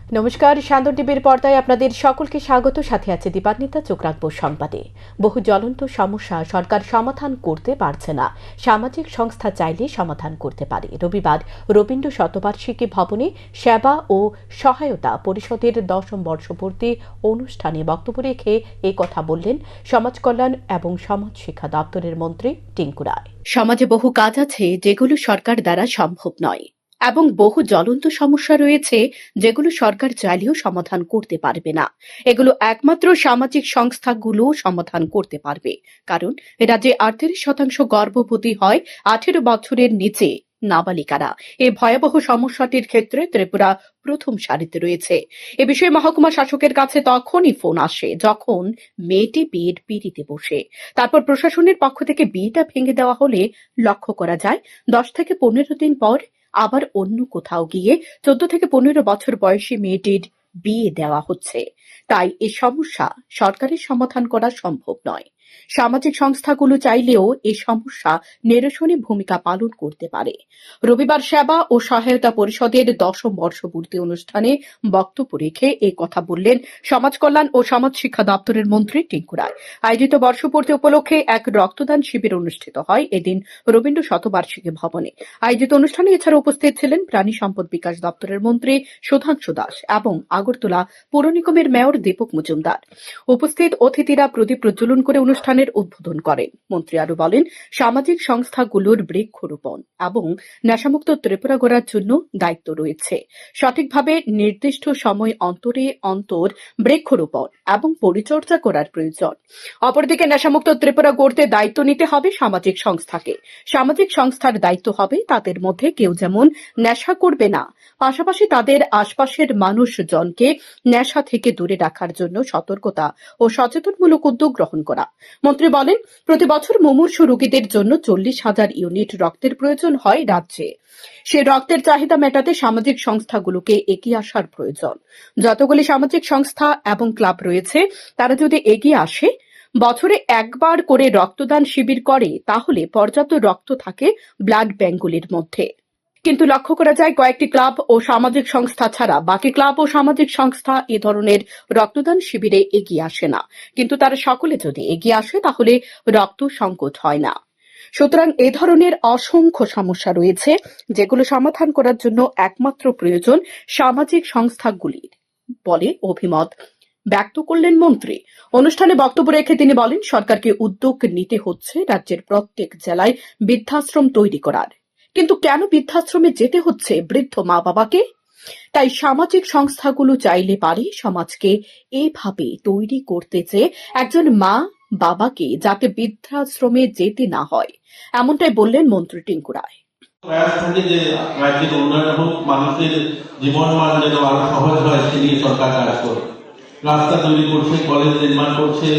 নমস্কার, শান্তন টিভির পর্দায় আপনাদের সকলকে স্বাগত। সাথে আছে দীপান্বিতা। চোখ রাখবো সংবাদে। বহু জ্বলন্ত সমস্যা সরকার সমাধান করতে পারছে না, সামাজিক সংস্থা চাইলে সমাধান করতে পারে। রবিবার রবীন্দ্র শতবার্ষিকী ভবনে সেবা ও সহায়তা পরিষদের 10ম বর্ষপূর্তি অনুষ্ঠানে বক্তব্য রেখে এই কথা বললেন সমাজ কল্যাণ এবং সমাজ শিক্ষা দপ্তরের মন্ত্রী টিঙ্কু রায়। সমাজে বহু কাজ আছে যেগুলো সরকার দ্বারা সম্ভব নয় এবং বহু জ্বলন্ত সমস্যা রয়েছে যেগুলো সরকার চাইলেও সমাধান করতে পারবে না। এগুলো একমাত্র সামাজিক সংস্থাগুলো সমাধান করতে পারবে, কারণ রাজ্যে 38% গর্ভবতী হয় 18 বছরের নিচে নাবালিকারা। এই ভয়াবহ সমস্যাটির ক্ষেত্রে ত্রিপুরা প্রথম সারিতে রয়েছে। এ বিষয়ে মহকুমা শাসকের কাছে তখনই ফোন আসে যখন মেয়েটি বিয়ের পিঁড়িতে বসে। তারপর প্রশাসনের পক্ষ থেকে বিয়েটা ভেঙে দেওয়া হলে লক্ষ্য করা যায় 10 থেকে 15 দিন পর আবার অন্য কোথাও গিয়ে 14 থেকে 15 বছর বয়সী মেয়েটির বিয়ে দেওয়া হচ্ছে। তাই এই সমস্যা সরকারের সমাধান করা সম্ভব নয়। সামাজিক সংস্থাগুলো চাইলেও এই সমস্যা নিরসনে ভূমিকা পালন করতে পারে। রবিবার সেবা ও সহায়তা পরিষদের 10ম বর্ষপূর্তি অনুষ্ঠানে বক্তব্য রেখে এই কথা বললেন সমাজ কল্যাণ ও সমাজ শিক্ষা দপ্তরের মন্ত্রী টিঙ্কু রায়। আয়োজিত বর্ষপূর্তি উপলক্ষে এক রক্তদান শিবির অনুষ্ঠিত হয় এদিন রবীন্দ্র শতবার্ষিকী ভবনে। আয়োজিত অনুষ্ঠানে এছাড়া উপস্থিত ছিলেন প্রাণী সম্পদ বিকাশ দপ্তরের মন্ত্রী সুধাংশু দাস এবং আগরতলা পৌর নিগমের মেয়র দীপক মজুমদার। উপস্থিত অতিথিরা প্রদীপ প্রজ্বলন করে অনুষ্ঠানের উদ্বোধন করেন। মন্ত্রী আরো বলেন, সামাজিক সংস্থাগুলোর বৃক্ষরোপণ এবং নেশামুক্ত ত্রিপুরা গড়ার জন্য দায়িত্ব রয়েছে। সঠিকভাবে নির্দিষ্ট সময় অন্তর বৃক্ষরোপণ এবং পরিচর্যা করার প্রয়োজন। অপরদিকে নেশামুক্ত ত্রিপুরা গড়তে দায়িত্ব নিতে হবে সামাজিক সংস্থাকে। সামাজিক সংস্থার দায়িত্ব হবে তাদের মধ্যে কেউ যেমন নেশা করবে না, পাশাপাশি তাদের আশপাশের মানুষজনকে নেশা থেকে দূরে রাখার জন্য সতর্কতা ও সচেতনমূলক উদ্যোগ গ্রহণ করা। মন্ত্রী বলেন, প্রতি বছর মুমূর্ষু রোগীদের জন্য 40,000 ইউনিট রক্তের প্রয়োজন হয় রাজ্যে। সে রক্তের চাহিদা মেটাতে সামাজিক সংস্থাগুলোকে এগিয়ে আসার প্রয়োজন। যতগুলি সামাজিক সংস্থা এবং ক্লাব রয়েছে তারা যদি এগিয়ে আসে, বছরে একবার করে রক্তদান শিবির করে, তাহলে পর্যাপ্ত রক্ত থাকে ব্লাড ব্যাঙ্কগুলির মধ্যে। কিন্তু লক্ষ্য করা যায় কয়েকটি ক্লাব ও সামাজিক সংস্থা ছাড়া বাকি ক্লাব ও সামাজিক সংস্থা এ ধরনের রক্তদান শিবিরে এগিয়ে আসে না। কিন্তু তারা সকলে যদি এগিয়ে আসে তাহলে রক্ত সংকট হয় না। সুতরাং এ ধরনের অসংখ্য সমস্যা রয়েছে যেগুলো সমাধান করার জন্য একমাত্র প্রয়োজন সামাজিক সংস্থাগুলির বলে অভিমত ব্যক্ত করলেন মন্ত্রী। অনুষ্ঠানে বক্তব্য রেখে তিনি বলেন, সরকারকে উদ্যোগ নিতে হচ্ছে রাজ্যের প্রত্যেক জেলায় বৃদ্ধাশ্রম তৈরি করার। কিন্তু কেন বৃদ্ধাশ্রমে যেতে হচ্ছে বৃদ্ধ মা বাবাকে? তাই সামাজিক সংস্থাগুলো চাইলে পারে সমাজকে এভাবে তৈরি করতে যে একজন মা বাবাকে যাতে বৃদ্ধাশ্রমে যেতে না হয়, এমনটাই বললেন মন্ত্রী টিঙ্কু রায়। যে রাজ্যের উন্নয়ন হোক, মানুষের জীবন মান যেন আরো সহজ হয় সে নিয়ে সরকার কাজ করে। রাস্তা তৈরি করছে, কলেজ নির্মাণ করছে,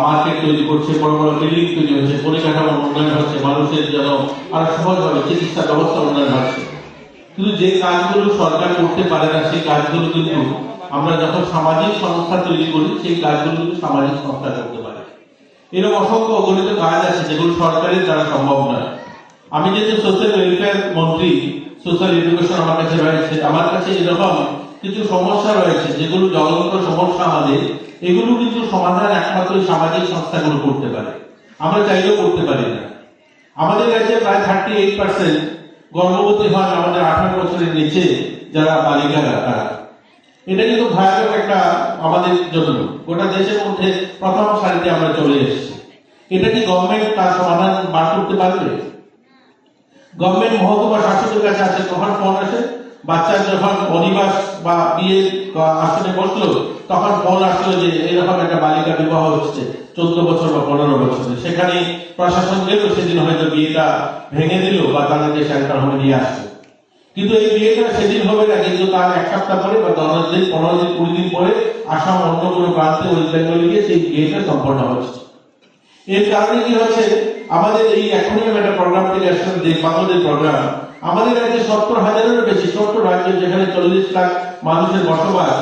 মার্কেট তৈরি করছে, বড় বড় বিল্ডিং তৈরি হচ্ছে, পরিকাঠামো উন্নয়ন হচ্ছে, মানুষের যেন আরো সহজ হবে, চিকিৎসা ব্যবস্থা উন্নয়ন হচ্ছে। কিন্তু যে কাজগুলো সরকার করতে পারে না সেই কাজগুলো কিন্তু আমরা যখন সামাজিক সংস্থা তৈরি করি সেই কাজগুলো কিন্তু সামাজিক সংস্থা করতে পারে। এরকম অসংখ্য অগণিত কাজ আছে যেগুলো সরকারের দ্বারা সম্ভব নয়। আমি যেহেতু সোশ্যাল ওয়েলফেয়ার মন্ত্রী, সোশ্যাল এডুকেশন আমার কাছে রয়েছে, আমার কাছে এরকম কিছু সমস্যা রয়েছে যেগুলো জ্বলন্ত সমস্যা আমাদের, এগুলো কিন্তু সমাধান একমাত্র সামাজিক সংস্থাগুলো করতে পারে, আমরা চাইলেও করতে পারি না। আমাদের রাজ্যে প্রায় 38% গর্ভবতী হন আমাদের 18 বছরের নিচে যারা বালিকারা তারা। এটা কিন্তু ভয়াবহ একটা আমাদের জন্য, গোটা দেশের মধ্যে প্রথম সারিতে আমরা চলে এসেছি। এটা কি গভর্নমেন্ট তার সমাধান বার করতে পারবে? গভর্নমেন্ট মহকুমা শাসকের কাছে আসে, তখন ফোন আসে, বাচ্চার যখন অনিবাস বা বিয়ের আসনে বসলো তখন ফোন আসলো যে এরকম একটা বালিকা বিবাহ হচ্ছে 14 বছর বা 15 বছরে। সেখানে প্রশাসন গেল, সেদিন হয়তো বিয়েটা ভেঙে দিল বা তাদেরকে শেল্টার হোমে নিয়ে আসলো। কিন্তু এই বিয়েটা সেদিন হবে না, কিন্তু তার 1 সপ্তাহ পরে বা 10 দিন, 15 দিন, 20 দিন পরে আসাম অন্য কোনো প্রান্তে ওয়েস্ট বেঙ্গলে গিয়ে সেই বিয়েটা সম্পন্ন হচ্ছে। এর কারণে কি হচ্ছে, আমাদের এই এখনই একটা প্রোগ্রাম থেকে আসলে বাংলাদেশ প্রোগ্রাম, আমাদের রাজ্যে 70,000-এরও বেশি, 70 রাজ্য যেখানে 40 লাখ মানুষের বসবাস,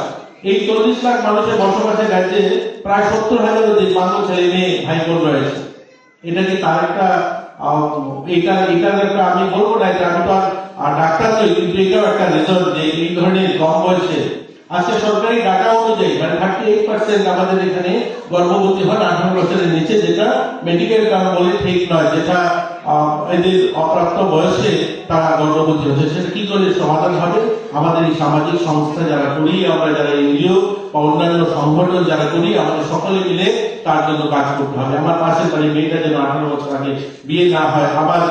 এই 40 লাখ মানুষের বসবাসের রাজ্যে প্রায় 70,000 অধিক বাংলা ছেলে মেয়ে ভাই বোন রয়েছে। এটা কি তার একটা এটার একটা আমি বলবো না, এটা আমি তো আর ডাক্তার নই, কিন্তু এটাও একটা রেজাল্ট যে এই ধরনের কম বয়সে আজকে সরকারি ডাটা অনুযায়ী মানে 38% আমাদের এখানে গর্ভবতী হন 18 বছরের নিচে, যেটা মেডিকেল কারণ বলে ঠিক নয়, যেটা এদের অপ্রাপ্ত বয়সে তারা গর্ভবতী হচ্ছে। সেটা কি করে সমাধান হবে? আমাদের এই সামাজিক সংস্থা যারা করি, আমরা যারা এনজিও বা অন্যান্য সংগঠন যারা করি, আমাদের সকলে মিলে তার জন্য কাজ করতে হবে। আমার পাশের বাড়ির মেয়েটা যেন 18 বছর আগে বিয়ে না হয়, আমার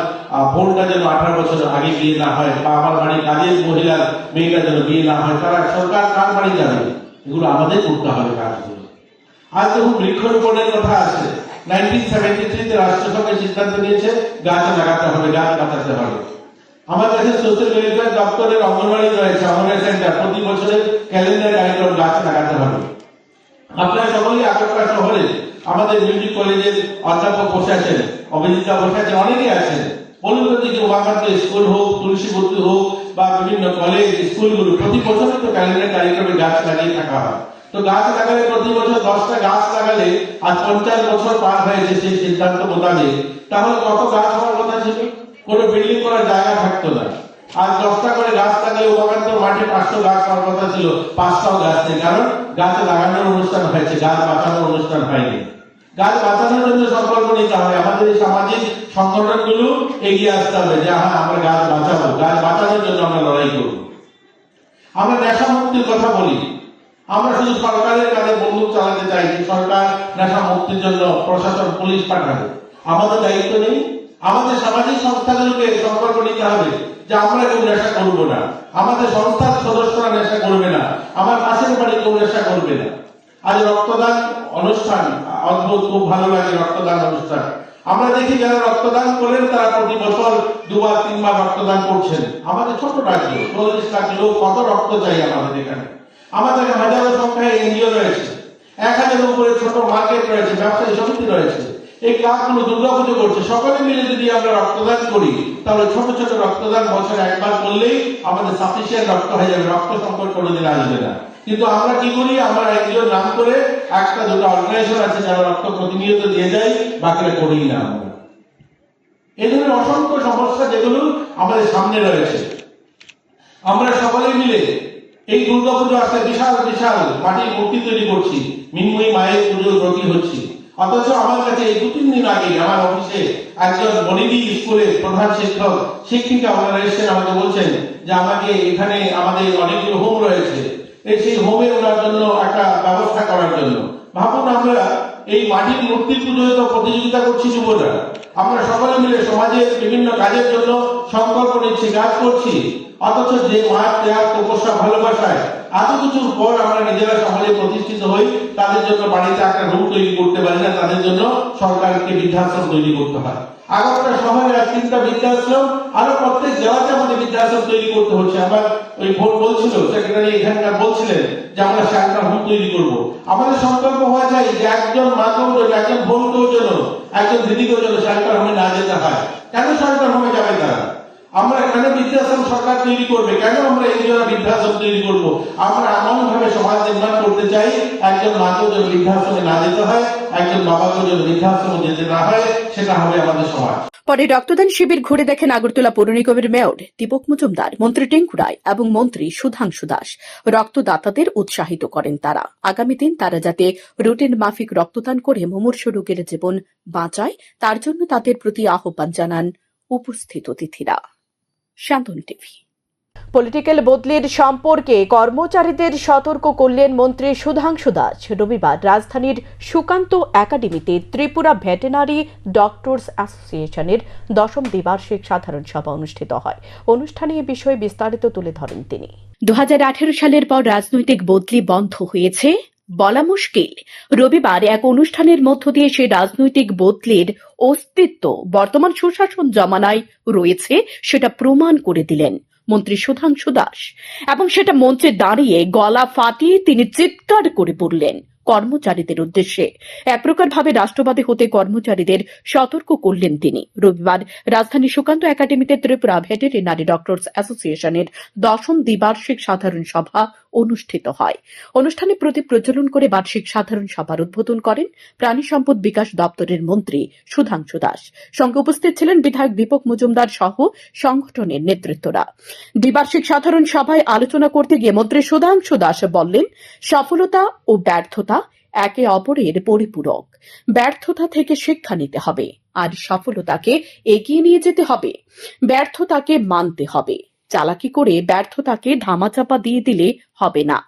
বোনটা যেন 18 বছর আগে বিয়ে না হয়, বা আমার বাড়ির কাজের মহিলার মেয়েটা যেন বিয়ে না হয়, তারা সরকার কার বাড়ি যাবে? এগুলো আমাদের করতে হবে কাজগুলো। আজ যখন বৃক্ষরোপণের কথা আছে, 1973 রাষ্ট্রসংঘের সিদ্ধান্ত নিয়েছে গাছ লাগাতে হবে, গাছ বাঁচাতে হবে। আমার কাছে সোশ্যাল ওয়েলফেয়ার দপ্তরের অঙ্গনওয়াড়ি রয়েছে, অঙ্গনওয়াড়ি সেন্টার, প্রতি বছরের ক্যালেন্ডার কার্যক্রম গাছ লাগাতে হবে। আপনারা সকলেই আগরতলা শহরে আমাদের মিউজিক কলেজের অধ্যাপক বসে আছেন, অভিজিতা বসে আছেন, অনেকেই আছেন। বলুন তো দিকে উমাকান্ত স্কুল হোক, তুলসীবতী হোক, বা বিভিন্ন কলেজ স্কুলগুলো প্রতি বছরই তো ক্যালেন্ডার কার্যক্রমে গাছ লাগিয়ে থাকা হয়। তো গাছ লাগালে প্রতি বছর 10টা গাছ লাগালে আজ 50 বছর পার হয়েছে সেই সিদ্ধান্ত মোতাবেক, তাহলে কত গাছ হওয়ার কথা ছিল? কোনো বিল্ডিং করার জায়গা থাকতো না। আজ 10টা করে গাছ লাগালে উমাকান্ত মাঠে 500 গাছ হওয়ার কথা ছিল, 5টাও গাছ নেই। কারণ গাছ লাগানোর অনুষ্ঠান হয়েছে, গাছ বাঁচানোর অনুষ্ঠান হয়নি। গাছ বাঁচানোর জন্য সংকল্প নিতে হবে। আমাদের এই সামাজিক সংগঠনগুলো এগিয়ে আসতে হবে যে হ্যাঁ আমরা গাছ বাঁচাবো, গাছ বাঁচানোর জন্য আমরা লড়াই করব। আমরা নেশা মুক্তির কথা বলি, আমরা শুধু সরকারের কাছে বন্দুক চালাতে চাই যে সরকার নেশা মুক্তির জন্য প্রশাসন পুলিশ পাঠাবে। আমাদের দায়িত্ব নেই? আমাদের সামাজিক সংস্থাগুলোকে সংকল্প নিতে হবে যে আমরা কেউ নেশা করবো না, আমাদের সংস্থার সদস্যরা নেশা করবে না, আমার পাশের বাড়ি কেউ নেশা করবে না। আজ রক্তদান অনুষ্ঠান অদ্ভুত, খুব ভালো লাগে রক্তদান অনুষ্ঠান। আমরা দেখি যারা রক্তদান করেন তারা প্রতি বছর 2বার 3বার রক্তদান করছেন। আমাদের ছোট রাজ্য 40 লাখ লোক, কত রক্ত চাই আমাদের এখানে? আমাদের হাজারো সংখ্যায় এনজিও রয়েছে, 1000-এর উপরে ছোট মার্কেট রয়েছে, ব্যবসায়ী সমিতি রয়েছে। এই ক্লাবগুলো দুর্গাপুজো করছে। সকলে মিলে যদি আমরা রক্তদান করি, তাহলে ছোট ছোট রক্তদান বছরে একবার করলেই আমাদের সাফিসিয়েন্ট রক্ত হয়ে যাবে, রক্ত সংকট কোনোদিন আসবে না। কিন্তু আমরা কি করি? আমরা এনজিওর নাম করে 1টা-2টা অর্গানাইজেশন আছে যারা রক্ত প্রতিনিয়ত দিয়ে যায়, বাকিরা করেই না আমরা। এই ধরনের অসংখ্য সমস্যা যেগুলো আমাদের সামনে রয়েছে, আমরা সকলে মিলে এই দুর্গাপুজো আসলে বিশাল বিশাল মাটির মূর্তি তৈরি করছি, মিনময়ী মায়ের পুজোর ব্রতী হচ্ছি। অথচ আমার কাছে এই 2-3 দিন আগে আমার অফিসে একজন বনিদি স্কুলের প্রধান শিক্ষক শিক্ষিকা ওনারা এসেছেন, আমাকে বলছেন যে আমাকে এখানে আমাদের অনেকগুলো হোম রয়েছে, সেই হোমে ওনার জন্য একটা ব্যবস্থা করার জন্য। ভাবুন, আমরা এই মাটির মূর্তি পুজোয় তো প্রতিযোগিতা করছি যুবরা, আমরা সকলে মিলে সমাজের বিভিন্ন কাজের জন্য সংকল্প নিচ্ছি, কাজ করছি। অথচ যে মাঠ ত্যাগ তপস্যা ভালোবাসায় এত কিছুর পর আমরা নিজেরা সমাজে প্রতিষ্ঠিত হই, তাদের জন্য বাড়িতে একটা রুম তৈরি করতে পারি না, তাদের জন্য সরকারকে বৃদ্ধাশ্রম তৈরি করতে হয়। আগরতলা শহরে 3টা বৃদ্ধাশ্রম, আরো প্রত্যেক জেলাতে আমাদের বৃদ্ধাশ্রম তৈরি করতে হচ্ছে। আমার ওই ভোট বলছিল, সেক্রেটারি এখানকার বলছিলেন যে আমরা শেল্টার হোম তৈরি করব। আমাদের সংকল্প হওয়া যায় যে একজন মাকেও যেন, একজন বোনকেও যেন, একজন দিদিকেও যেন শেল্টার হোমে না যেতে হয়। কেন শেল্টার হোমে যাবে তারা? আমরা কেন বৃদ্ধাশ্রম সরকার তৈরি করবে? কেন আমরা এনজিওরা বৃদ্ধাশ্রম তৈরি করব? আমরা এমন ভাবে সমাজ নির্মাণ করতে চাই একজন মাকেও যেন বৃদ্ধাশ্রমে না যেতে হয়, একজন বাবাকেও যেন বৃদ্ধাশ্রমে যেতে না হয়, সেটা হবে আমাদের সমাজ। পরে রক্তদান শিবির ঘুরে দেখেন আগরতলা পৌর নিগমের মেয়র দীপক মজুমদার, মন্ত্রী টিঙ্কু রায় এবং মন্ত্রী সুধাংশু দাস। রক্তদাতাদের উৎসাহিত করেন তারা। আগামী দিন তারা যাতে রুটিন মাফিক রক্তদান করে মুমূর্ষু রোগীর জীবন বাঁচায়, তার জন্য তাদের প্রতি আহ্বান জানান উপস্থিত অতিথিরা। শান্তন টিভি। পলিটিক্যাল বদলির সম্পর্কে কর্মচারীদের সতর্ক করলেন মন্ত্রী সুধাংশু দাস। রবিবার রাজধানীর সুকান্ত একাডেমিতে ত্রিপুরা ভেটেনারি ডক্টরস অ্যাসোসিয়েশনের 10ম দ্বিবার্ষিক সাধারণ সভা অনুষ্ঠিত হয়। অনুষ্ঠানে এ বিষয়ে বিস্তারিত তুলে ধরেন তিনি। 2018 সালের পর রাজনৈতিক বদলি বন্ধ হয়েছে বলা মুশকিল। রবিবার এক অনুষ্ঠানের মধ্য দিয়ে সেই রাজনৈতিক বদলির অস্তিত্ব বর্তমান সুশাসন জমানায় রয়েছে সেটা প্রমাণ করে দিলেন মন্ত্রী সুধাংশু দাস। এবং সেটা মঞ্চে দাঁড়িয়ে গলা ফাটিয়ে তিনি চিৎকার করে বললেন, কর্মচারীদের উদ্দেশ্যে। এক প্রকারভাবে রাষ্ট্রবাদী হতে কর্মচারীদের সতর্ক করলেন তিনি। রবিবার রাজধানী সুকান্ত একাডেমিতে ত্রিপুরা ভেটেরিনারি ডক্টরস অ্যাসোসিয়েশনের 10ম দ্বিবার্ষিক সাধারণ সভা অনুষ্ঠিত হয়। অনুষ্ঠানে প্রদীপ প্রজ্বলন করে বার্ষিক সাধারণ সভার উদ্বোধন করেন প্রাণী সম্পদ বিকাশ দপ্তরের মন্ত্রী সুধাংশু দাস। সঙ্গে উপস্থিত ছিলেন বিধায়ক দীপক মজুমদার সহ সংগঠনের নেতৃত্বরা। দ্বিবার্ষিক সাধারণ সভায় আলোচনা করতে গিয়ে মন্ত্রী সুধাংশু দাস বললেন, সফলতা ও ব্যর্থতা একে অপরের পরিপূরক। ব্যর্থতা থেকে শিক্ষা নিতে হবে আর সফলতাকে এগিয়ে নিয়ে যেতে হবে। ব্যর্থতাকে মানতে হবে। চালাকি করে ব্যর্থতাকে ধামাচাপা দিয়ে দিলে হবে না।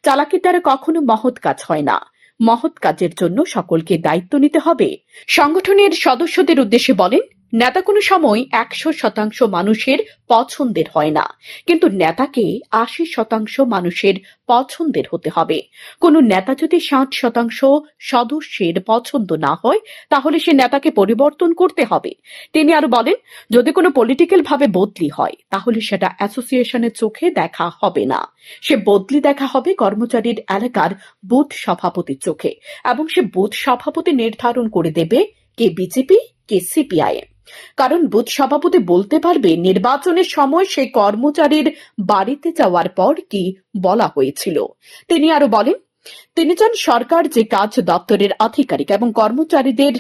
চালাকির দ্বারা কখনো মহৎ কাজ হয় না। মহৎ কাজের জন্য সকলকে দায়িত্ব নিতে হবে। সংগঠনের সদস্যদের উদ্দেশ্যে বলেন, নেতা কোনো সময় 100% মানুষের পছন্দের হয় না, কিন্তু নেতাকে 80% মানুষের পছন্দের হতে হবে। কোন নেতা যদি 60% সদস্যের পছন্দ না হয়, তাহলে সে নেতাকে পরিবর্তন করতে হবে। তিনি আরো বলেন, যদি কোনো পলিটিক্যাল ভাবে বদলি হয়, তাহলে সেটা অ্যাসোসিয়েশনের চোখে দেখা হবে না। সে বদলি দেখা হবে কর্মচারীর এলাকার বুথ সভাপতির চোখে, এবং সে বুথ সভাপতি নির্ধারণ করে দেবে কে বিজেপি কে সিপিআইএম। কারণ বুথ সভাপতি বলতে পারবে নির্বাচনের সময় সেই কর্মচারীর বাড়িতে যাওয়ার পর কি বলা হয়েছিল। তিনি আরো বলেন, তিনি চান সরকার যে কাজ দপ্তরের আধিকারিক এবং কর্মচারীদের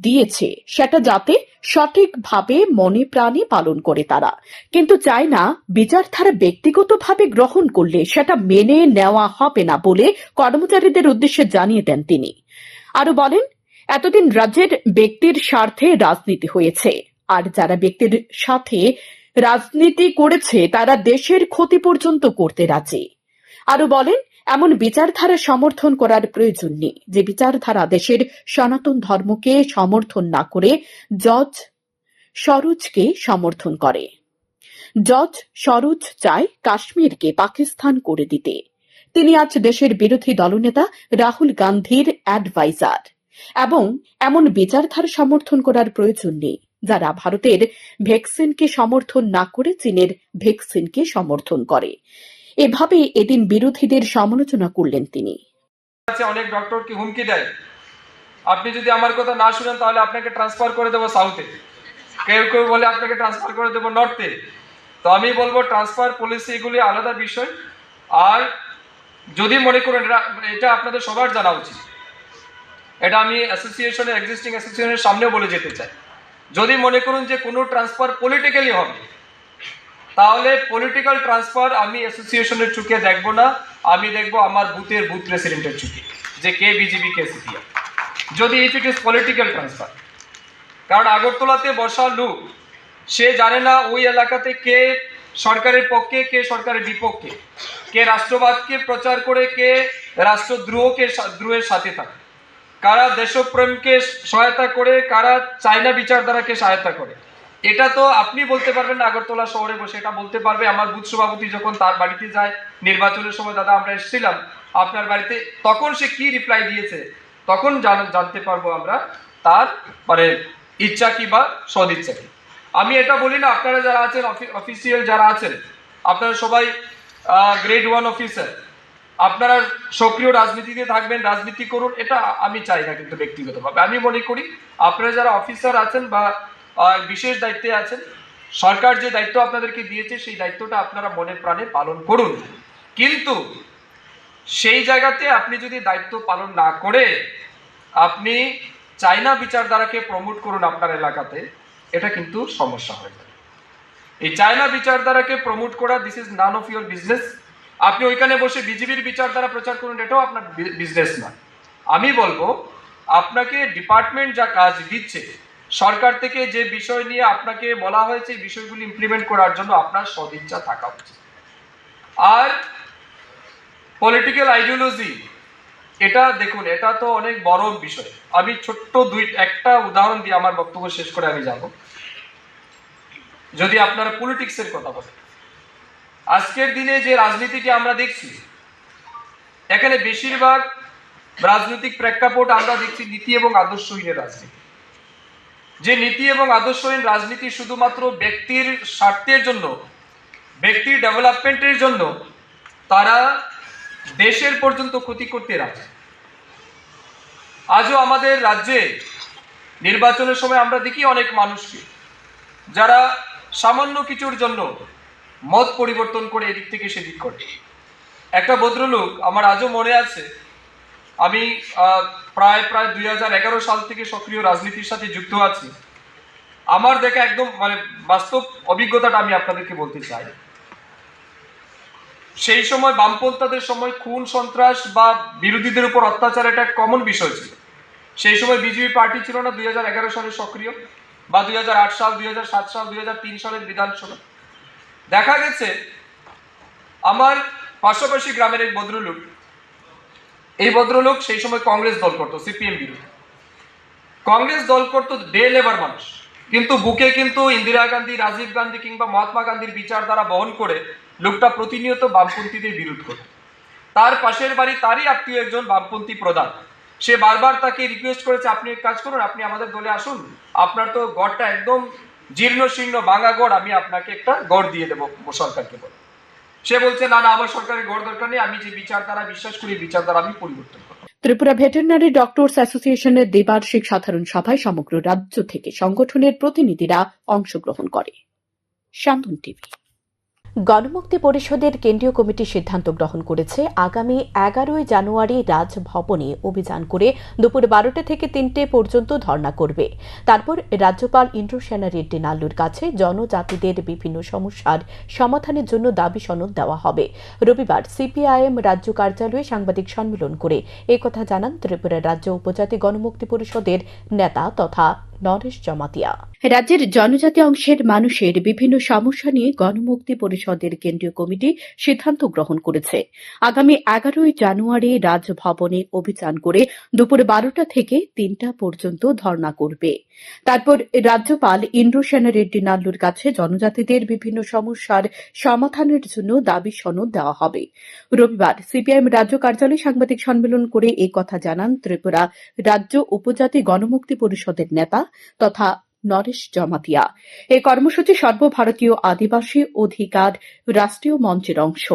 দিয়েছে সেটা যাতে সঠিকভাবে মনে প্রাণে পালন করে তারা, কিন্তু চায় না বিচারধারা ব্যক্তিগতভাবে গ্রহণ করলে সেটা মেনে নেওয়া হবে না বলে কর্মচারীদের উদ্দেশ্যে জানিয়ে দেন তিনি। আরো বলেন, এতদিন রাজ্যের ব্যক্তির স্বার্থে রাজনীতি হয়েছে, আর যারা ব্যক্তির সাথে রাজনীতি করেছে তারা দেশের ক্ষতি পর্যন্ত করতে রাজি। আরো বলেন, এমন বিচারধারা সমর্থন করার প্রয়োজন নেই যে বিচারধারা দেশের সনাতন ধর্মকে সমর্থন না করে জজ সরোজকে সমর্থন করে। জজ সরোজ চায় কাশ্মীরকে পাকিস্তান করে দিতে। তিনি আজ দেশের বিরোধী দলনেতা রাহুল গান্ধীর অ্যাডভাইজার, এবং এমন বিচারধারা সমর্থন করার প্রয়োজন নেই যারা ভারতের ভ্যাকসিনকে সমর্থন না করে চীনের ভ্যাকসিনকে সমর্থন করে। এভাবে এদিন বিরোধীদের সমালোচনা করলেন তিনি। অনেক ডক্টরকে হুমকি দেয়, আপনি যদি আমার কথা না শুনেন তাহলে আপনাকে ট্রান্সফার করে দেবো সাউথে, কেউ কেউ বলে আপনাকে ট্রান্সফার করে দেবো নর্থে। তো আমি বলবো ট্রান্সফার পলিসি এগুলি আলাদা বিষয়। আর যদি মনে করেন, এটা আপনাদের সবার জানা উচিত, এটা আমি অ্যাসোসিয়েশনের এক্সিস্টিং অ্যাসোসিয়েশনের সামনেও বলে যেতে চাই, যদি মনে করুন যে কোনো ট্রান্সফার পলিটিক্যালি হবে, তাহলে পলিটিক্যাল ট্রান্সফার আমি অ্যাসোসিয়েশনের চোখে দেখবো না, আমি দেখবো আমার বুথের বুথ প্রেসিডেন্টের চোখে, যে কে বিজেপি কে সিপিএম, যদি if it is political transfer. কারণ আগরতলাতে বসা লোক, সে জানে না ওই এলাকাতে কে সরকারের পক্ষে কে সরকারের বিপক্ষে, কে রাষ্ট্রবাদকে প্রচার করে কে রাষ্ট্রদ্রোহের সাথে থাকে, কারা দেশপ্রেমকে সহায়তা করে, কারা চায়না বিচারধারাকে সহায়তা করে। এটা তো আপনি বলতে পারবেন না আগরতলা শহরে বসে, এটা বলতে পারবে আমার বুথ সভাপতি যখন তার বাড়িতে যায় নির্বাচনের সময়, দাদা আমরা এসেছিলাম আপনার বাড়িতে, তখন সে কি রিপ্লাই দিয়েছে, তখন জানতে পারবো আমরা তার মানে ইচ্ছা কি বা সদিচ্ছা কি। আমি এটা বলি না আপনারা যারা আছেন অফিসিয়াল যারা আছেন, আপনারা সবাই গ্রেড 1 অফিসার, আপনারা সক্রিয় রাজনীতিতে থাকবেন, রাজনীতি করুন, এটা আমি চাই না। কিন্তু ব্যক্তিগতভাবে আমি মনে করি আপনারা যারা অফিসার আছেন বা বিশেষ দায়িত্বে আছেন, সরকার যে দায়িত্ব আপনাদেরকে দিয়েছে সেই দায়িত্বটা আপনারা মনে প্রাণে পালন করুন। কিন্তু সেই জায়গাতে আপনি যদি দায়িত্ব পালন না করে আপনি চাইনা বিচারধারাকে প্রমোট করুন আপনার এলাকাতে, এটা কিন্তু সমস্যা হয়ে যাবে। এই চাইনা বিচারধারাকে প্রমোট করা, this is none of your business. আপনি ওইখানে বসে বিজেপির বিচারধারা প্রচার করুন, এটাও আপনার বিজনেস না। আমি বলবো আপনাকে ডিপার্টমেন্ট যা কাজ দিচ্ছে, সরকার থেকে যে বিষয় নিয়ে আপনাকে বলা হয়েছে এই বিষয়গুলি ইমপ্লিমেন্ট করার জন্য আপনার সদিচ্ছা থাকা উচিত। আর পলিটিক্যাল আইডিওলজি, এটা দেখুন, এটা তো অনেক বড় বিষয়। আমি ছোট্ট একটা উদাহরণ দিয়ে আমার বক্তব্য শেষ করে আমি যাব। যদি আপনারা পলিটিক্সের কথা বলেন, আজকের দিনে যে রাজনীতিটি আমরা দেখছি, এখানে বেশিরভাগ রাজনৈতিক প্রেক্ষাপট আমরা দেখছি নীতি এবং আদর্শহীনের রাজনীতি। যে নীতি এবং আদর্শহীন রাজনীতি শুধুমাত্র ব্যক্তির স্বার্থের জন্য, ব্যক্তির ডেভেলপমেন্টের জন্য তারা দেশের পর্যন্ত ক্ষতি করতে রাজি। আজও আমাদের রাজ্যে নির্বাচনের সময় আমরা দেখি অনেক মানুষকে যারা সামান্য কিছুর জন্য মত পরিবর্তন করে এদিক থেকে সেদিক করে। একটা ভদ্রলোক আমার আজও মনে আছে, আমি প্রায় 2011 সাল থেকে সক্রিয় রাজনীতির সাথে যুক্ত আছি। আমার দেখা একদম বাস্তব অভিজ্ঞতাটা আমি আপনাদেরকে বলতে চাই। সেই সময় বামপন্থাদের সময় খুন সন্ত্রাস বা বিরোধীদের উপর অত্যাচার একটা কমন বিষয় ছিল। সেই সময় বিজেপি পার্টি ছিল না 2011 সালে সক্রিয়, বা 2008 সাল, 2007 সাল, 2003 সালের বিধানসভা। দেখা গেছে আমার পাশাপাশি গ্রামের এক ভদ্রলোক, এই ভদ্রলোক সেই সময় কংগ্রেস দল করতো, সিপিএম বিরোধী কংগ্রেস দল করতো, ডে লেবার মানুষ, কিন্তু বুকে কিন্তু ইন্দিরা গান্ধী, রাজীব গান্ধী কিংবা মহাত্মা গান্ধীর বিচারধারা বহন করে লোকটা প্রতিনিয়ত বামপন্থীদের বিরোধ করত। তার পাশের বাড়ি তারই আত্মীয় একজন বামপন্থী প্রধান, সে বারবার তাকে রিকোয়েস্ট করেছে, আপনি এক কাজ করুন, আপনি আমাদের দলে আসুন, আপনার তো গড়টা একদম জীর্ণ শীর্ণ ভাঙা গড়, আমি আপনাকে একটা গড় দিয়ে দেবো সরকারকে বলে। সে বলছে, না না, আমার সরকারের গড় দরকার নেই, আমি যে বিচারধারা বিশ্বাস করি বিচারধারা আমি পরিবর্তন করব। ত্রিপুরা ভেটেরিনারি ডক্টরস অ্যাসোসিয়েশনের দ্বিবার্ষিক সাধারণ সভায় সমগ্র রাজ্য থেকে সংগঠনের প্রতিনিধিরা অংশগ্রহণ করে। শান্তন টিভি। গণমুক্তি পরিষদের কেন্দ্রীয় কমিটি সিদ্ধান্ত গ্রহণ করেছে আগামী 11 জানুয়ারি রাজভবনে অভিযান করে দুপুর 12টা থেকে 3টে পর্যন্ত ধর্ণা করবে। তারপর রাজ্যপাল ইন্দ্রসেনা রেড্ডি নাল্লুর কাছে জনজাতিদের বিভিন্ন সমস্যার সমাধানের জন্য দাবি সনদ দেওয়া হবে। রবিবার সিপিআইএম রাজ্য কার্যালয়ে সাংবাদিক সম্মেলন করে একথা জানান ত্রিপুরা রাজ্য উপজাতি গণমুক্তি পরিষদের নেতা তথা নরেশ জমাতিয়া। রাজ্যের জনজাতি অংশের মানুষের বিভিন্ন সমস্যা নিয়ে গণমুক্তি পরিষদের কেন্দ্রীয় কমিটি সিদ্ধান্ত গ্রহণ করেছে আগামী 11 জানুয়ারি রাজভবনে অভিযান করে দুপুর 12টা থেকে 3টা পর্যন্ত ধর্ণা করবে। তারপর রাজ্যপাল ইন্দ্রসেনা রেড্ডি নাল্লুর কাছে জনজাতিদের বিভিন্ন সমস্যার সমাধানের জন্য দাবি সনদ দেওয়া হবে। রবিবার সিপিআইএম রাজ্য কার্যালয়ে সাংবাদিক সম্মেলন করে এই কথা জানান ত্রিপুরা রাজ্য উপজাতি গণমুক্তি পরিষদের নেতা তথা নরেশ জমাতিয়া। এই কর্মসূচি সর্বভারতীয় আদিবাসী অধিকার রাষ্ট্রীয় মঞ্চের অংশ,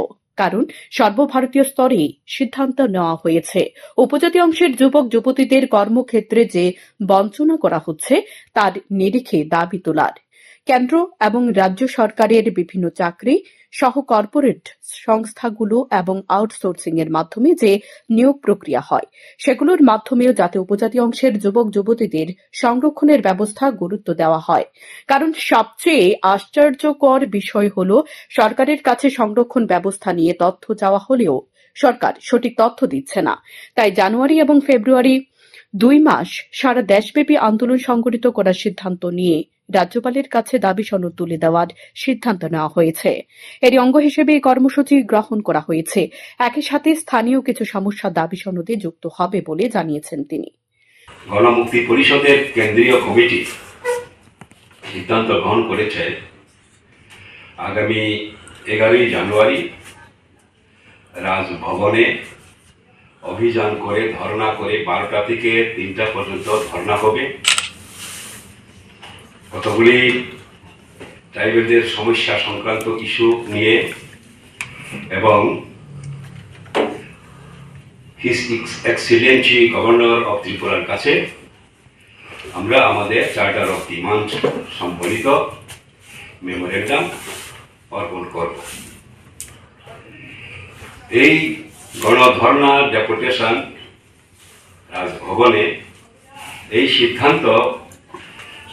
কারণ সর্বভারতীয় স্তরে সিদ্ধান্ত নেওয়া হয়েছে উপজাতি অংশের যুবক যুবতীদের কর্মক্ষেত্রে যে বঞ্চনা করা হচ্ছে তার নিরিখে দাবি তোলার। কেন্দ্র এবং রাজ্য সরকারের বিভিন্ন চাকরি সহ কর্পোরেট সংস্থাগুলো এবং আউটসোর্সিং এর মাধ্যমে যে নিয়োগ প্রক্রিয়া হয় সেগুলোর মাধ্যমেও যাতে উপজাতি অংশের যুবক যুবতীদের সংরক্ষণের ব্যবস্থা গুরুত্ব দেওয়া হয়। কারণ সবচেয়ে আশ্চর্যকর বিষয় হল সরকারের কাছে সংরক্ষণ ব্যবস্থা নিয়ে তথ্য চাওয়া হলেও সরকার সঠিক তথ্য দিচ্ছে না। তাই জানুয়ারি এবং ফেব্রুয়ারি 2 মাস সারা দেশব্যাপী আন্দোলন সংগঠিত করার সিদ্ধান্ত নিয়ে রাজ্যপালের কাছে দাবি সনদ তুলে দেওয়ার সিদ্ধান্ত নেওয়া হয়েছে। এর অঙ্গ হিসেবে এই কর্মসূচি গ্রহণ করা হয়েছে। একই সাথে স্থানীয় কিছু সমস্যা দাবি সনদে যুক্ত হবে বলে জানিয়েছেন তিনি। গণমুক্তি পরিষদের কেন্দ্রীয় কমিটি সিদ্ধান্ত গ্রহণ করেছে আগামী 11 জানুয়ারি রাজভবনে অভিযান করে ধর্ণা করে 12টা থেকে 3টা পর্যন্ত ধর্ণা হবে। কতগুলি ট্রাইবেলদের সমস্যা সংক্রান্ত ইস্যু নিয়ে এবং হিজ এক্সিলেন্সি গভর্নর অফ ত্রিপুরার কাছে আমরা আমাদের চার্টার অফ ডিমান্ড সম্বলিত মেমোরেন্ডাম অর্পণ করব। এই গণধর্ণা ডেপুটেশন রাজভবনে এই সিদ্ধান্ত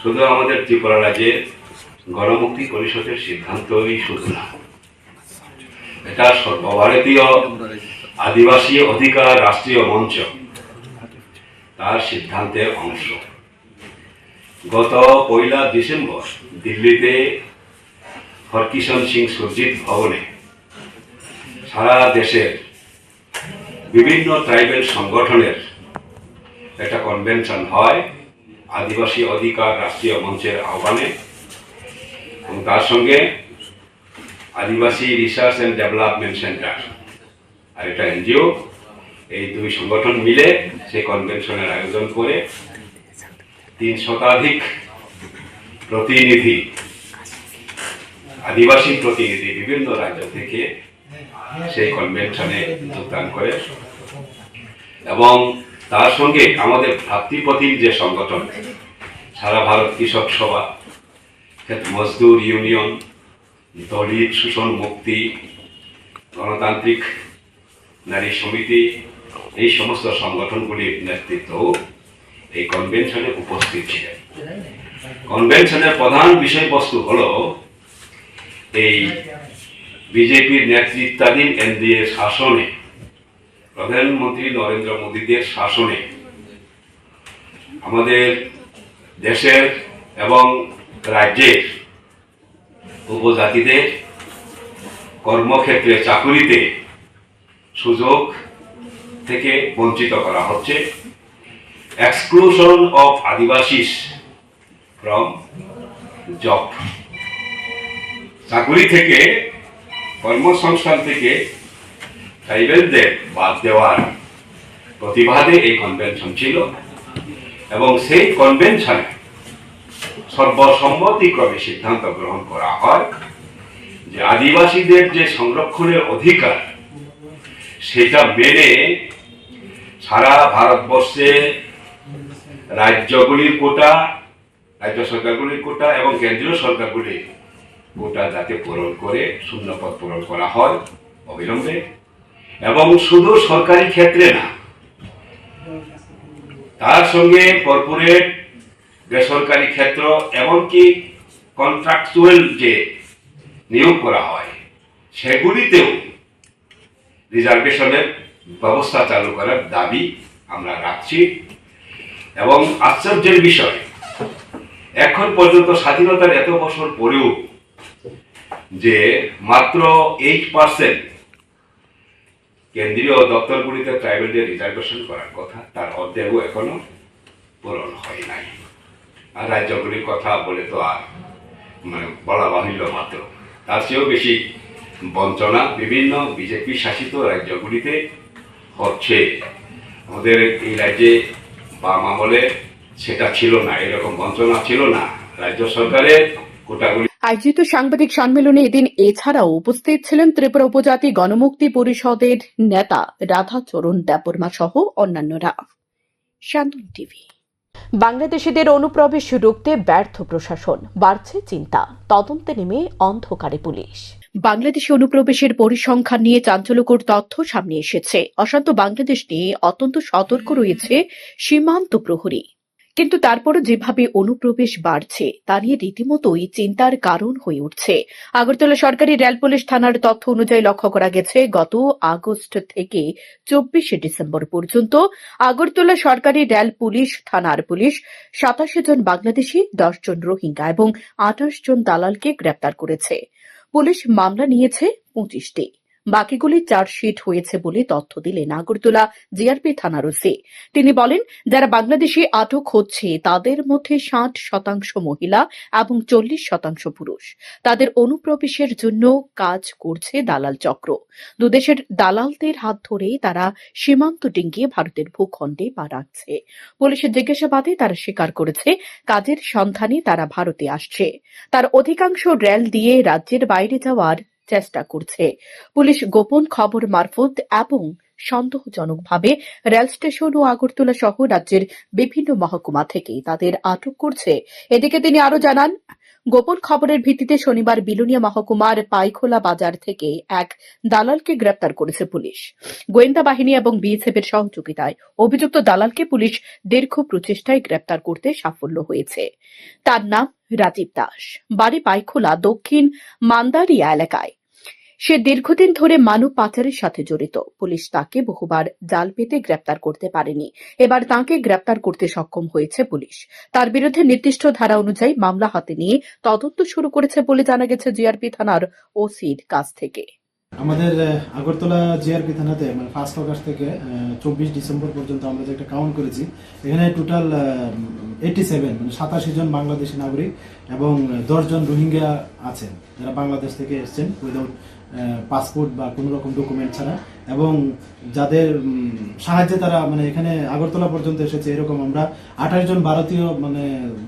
শুধু আমাদের ত্রিপুরা রাজ্যের গণমুক্তি পরিষদের সিদ্ধান্তই শুধু না, এটা সর্বভারতীয় আদিবাসী অধিকার রাষ্ট্রীয় মঞ্চ তার সিদ্ধান্তের অংশ। গত 1 ডিসেম্বর দিল্লিতে হরকিষণ সিং সুরজিৎ ভবনে সারা দেশের বিভিন্ন ট্রাইবেল সংগঠনের একটা কনভেনশন হয় আদিবাসী অধিকার রাষ্ট্রীয় মঞ্চের আহ্বানে, এবং তার সঙ্গে আদিবাসী রিসার্চ অ্যান্ড ডেভেলপমেন্ট সেন্টার আর একটা এনজিও, এই 2 সংগঠন মিলে সেই কনভেনশনের আয়োজন করে 3 শতাধিক প্রতিনিধি, আদিবাসী প্রতিনিধি বিভিন্ন রাজ্য থেকে সেই কনভেনশনে যোগদান করে এবং তার সঙ্গে আমাদের ভ্রাতৃপ্রতিম যে সংগঠন সারা ভারত কৃষক সভা, মজদুর ইউনিয়ন, দলিত শোষণ মুক্তি, গণতান্ত্রিক নারী সমিতি, এই সমস্ত সংগঠনগুলির নেতৃত্ব এই কনভেনশনে উপস্থিত ছিলেন। কনভেনশনের প্রধান বিষয়বস্তু হল এই বিজেপির নেতৃত্বাধীন এনডিএ শাসনে, প্রধানমন্ত্রী নরেন্দ্র মোদীদের শাসনে আমাদের দেশের এবং রাজ্যের উপজাতিদের কর্মক্ষেত্রে, চাকুরিতে সুযোগ থেকে বঞ্চিত করা হচ্ছে। এক্সক্লুশন অফ আদিবাসীস ফ্রম জব, চাকুরি থেকে, কর্মসংস্থান থেকে ট্রাইবেলদের বাদ দেওয়ার প্রতিবাদে এই কনভেনশন ছিল এবং সেই কনভেনশনে সর্বসম্মতিক্রমে সিদ্ধান্ত গ্রহণ করা হয় যে আদিবাসীদের যে সংরক্ষণের অধিকার সেটা মেনে সারা ভারতবর্ষে রাজ্যগুলির কোটা, রাজ্য সরকারগুলির কোটা এবং কেন্দ্রীয় সরকারগুলির কোটা যাতে পূরণ করে শূন্যপদ পূরণ করা হয় অবিলম্বে, এবং শুধু সরকারি ক্ষেত্রে না, তার সঙ্গে কর্পোরেট, বেসরকারি ক্ষেত্র, এমনকি কন্ট্রাকচুয়াল যে নিয়োগ করা হয় সেগুলিতেও রিজার্ভেশনের ব্যবস্থা চালু করার দাবি আমরা রাখছি। এবং আশ্চর্যের বিষয়, এখন পর্যন্ত স্বাধীনতার এত বছর পরেও যে মাত্র 8% কেন্দ্রীয় দপ্তরগুলিতে ট্রাইবেলদের রিজার্ভেশন করার কথা, তার অর্ধেকও এখনো পূরণ হয় নাই। আর রাজ্যগুলির কথা বলে তো আর বলা বাহুল্য মাত্র, তার চেয়েও বেশি বঞ্চনা বিভিন্ন বিজেপি শাসিত রাজ্যগুলিতে হচ্ছে। আমাদের এই রাজ্যে বাম আমলে সেটা ছিল না, এরকম বঞ্চনা ছিল না। রাজ্য সরকারের কোটাগুলি আয়োজিত সাংবাদিক সম্মেলনে এদিন এছাড়াও উপস্থিত ছিলেন ত্রিপুরা উপজাতি গণমুক্তি পরিষদের নেতা রাধাচরণ দেববর্মা সহ অন্যান্যরা। শান্তন টিভি। বাংলাদেশিদের অনুপ্রবেশ রুখতে ব্যর্থ প্রশাসন, বাড়ছে চিন্তা, তদন্তে নেমে অন্ধকারে পুলিশ। বাংলাদেশে অনুপ্রবেশের পরিসংখ্যান নিয়ে চাঞ্চল্যকর তথ্য সামনে এসেছে। অশান্ত বাংলাদেশ নিয়ে অত্যন্ত সতর্ক রয়েছে সীমান্ত প্রহরী। কিন্তু তারপরও যেভাবে অনুপ্রবেশ বাড়ছে তা নিয়ে রীতিমতোই চিন্তার কারণ হয়ে উঠছে। আগরতলা সরকারি রেল পুলিশ থানার তথ্য অনুযায়ী লক্ষ্য করা গেছে, গত আগস্ট থেকে 24 ডিসেম্বর পর্যন্ত আগরতলা সরকারি রেল পুলিশ থানার পুলিশ 87 জন বাংলাদেশি, 10 জন রোহিঙ্গা এবং 28 জন দালালকে গ্রেপ্তার করেছে। পুলিশ মামলা নিয়েছে 25টি। বাকিগুলি চার্জশিট হয়েছে বলে তথ্য দিলেন আগরতলা জিআরপি থানার ওসি। তিনি বলেন, যারা বাংলাদেশে আটক হচ্ছে তাদের মধ্যে 60% মহিলা এবং 40% পুরুষ। তাদের অনুপ্রবেশের জন্য কাজ করছে দালাল চক্র। দুদেশের দালালদের হাত ধরে তারা সীমান্ত ডিঙ্গিয়ে ভারতের ভূখণ্ডে পা রাখছে। পুলিশের জিজ্ঞাসাবাদে তারা স্বীকার করেছে, কাজের সন্ধানে তারা ভারতে আসছে। তার অধিকাংশ রেল দিয়ে রাজ্যের বাইরে যাওয়ার চেষ্টা করছে। পুলিশ গোপন খবর মারফত এবং সন্দেহজনকভাবে রেল স্টেশন ও আগরতলা সহ রাজ্যের বিভিন্ন মহকুমা থেকে তাদের আটক করছে। এদিকে তিনি আরো জানান, গোপন খবরের ভিত্তিতে শনিবার বিলুনিয়া মহকুমার পাইখোলা বাজার থেকে এক দালালকে গ্রেপ্তার করেছে পুলিশ। গোয়েন্দা বাহিনী এবং বিএসএফ এর সহযোগিতায় অভিযুক্ত দালালকে পুলিশ দীর্ঘ প্রচেষ্টায় গ্রেপ্তার করতে সাফল্য হয়েছে। তার নাম রাজীব দাস, বাড়ি পাইখোলা দক্ষিণ মান্দারিয়া এলাকায়। সে দীর্ঘদিন ধরে মানব পাচারের সাথে জড়িত। পুলিশ তাকে বহুবার জাল পেতে গ্রেপ্তার করতে পারেনি। এবার তাকে গ্রেপ্তার করতে সক্ষম হয়েছে পুলিশ। তার বিরুদ্ধে নির্দিষ্ট ধারা অনুযায়ী মামলা হাতে নিয়ে তদন্ত শুরু করেছে বলে জানা গেছে জিআরপি থানার ওসির কাছ থেকে। আমাদের আগরতলা জিআরপি থানাতে 1 আগস্ট থেকে 24 ডিসেম্বর পর্যন্ত আমরা যে একটা কাউন্ট করেছি, এখানে টোটাল 87 জন বাংলাদেশি নাগরিক এবং 10 জন রোহিঙ্গা আছেন, যারা বাংলাদেশ থেকে এসেছেন উইদাউট পাসপোর্ট বা কোনো রকম ডকুমেন্ট ছাড়া, এবং যাদের সাহায্যে তারা এখানে আগরতলা পর্যন্ত এসেছে। এরকম আমরা 28 জন ভারতীয়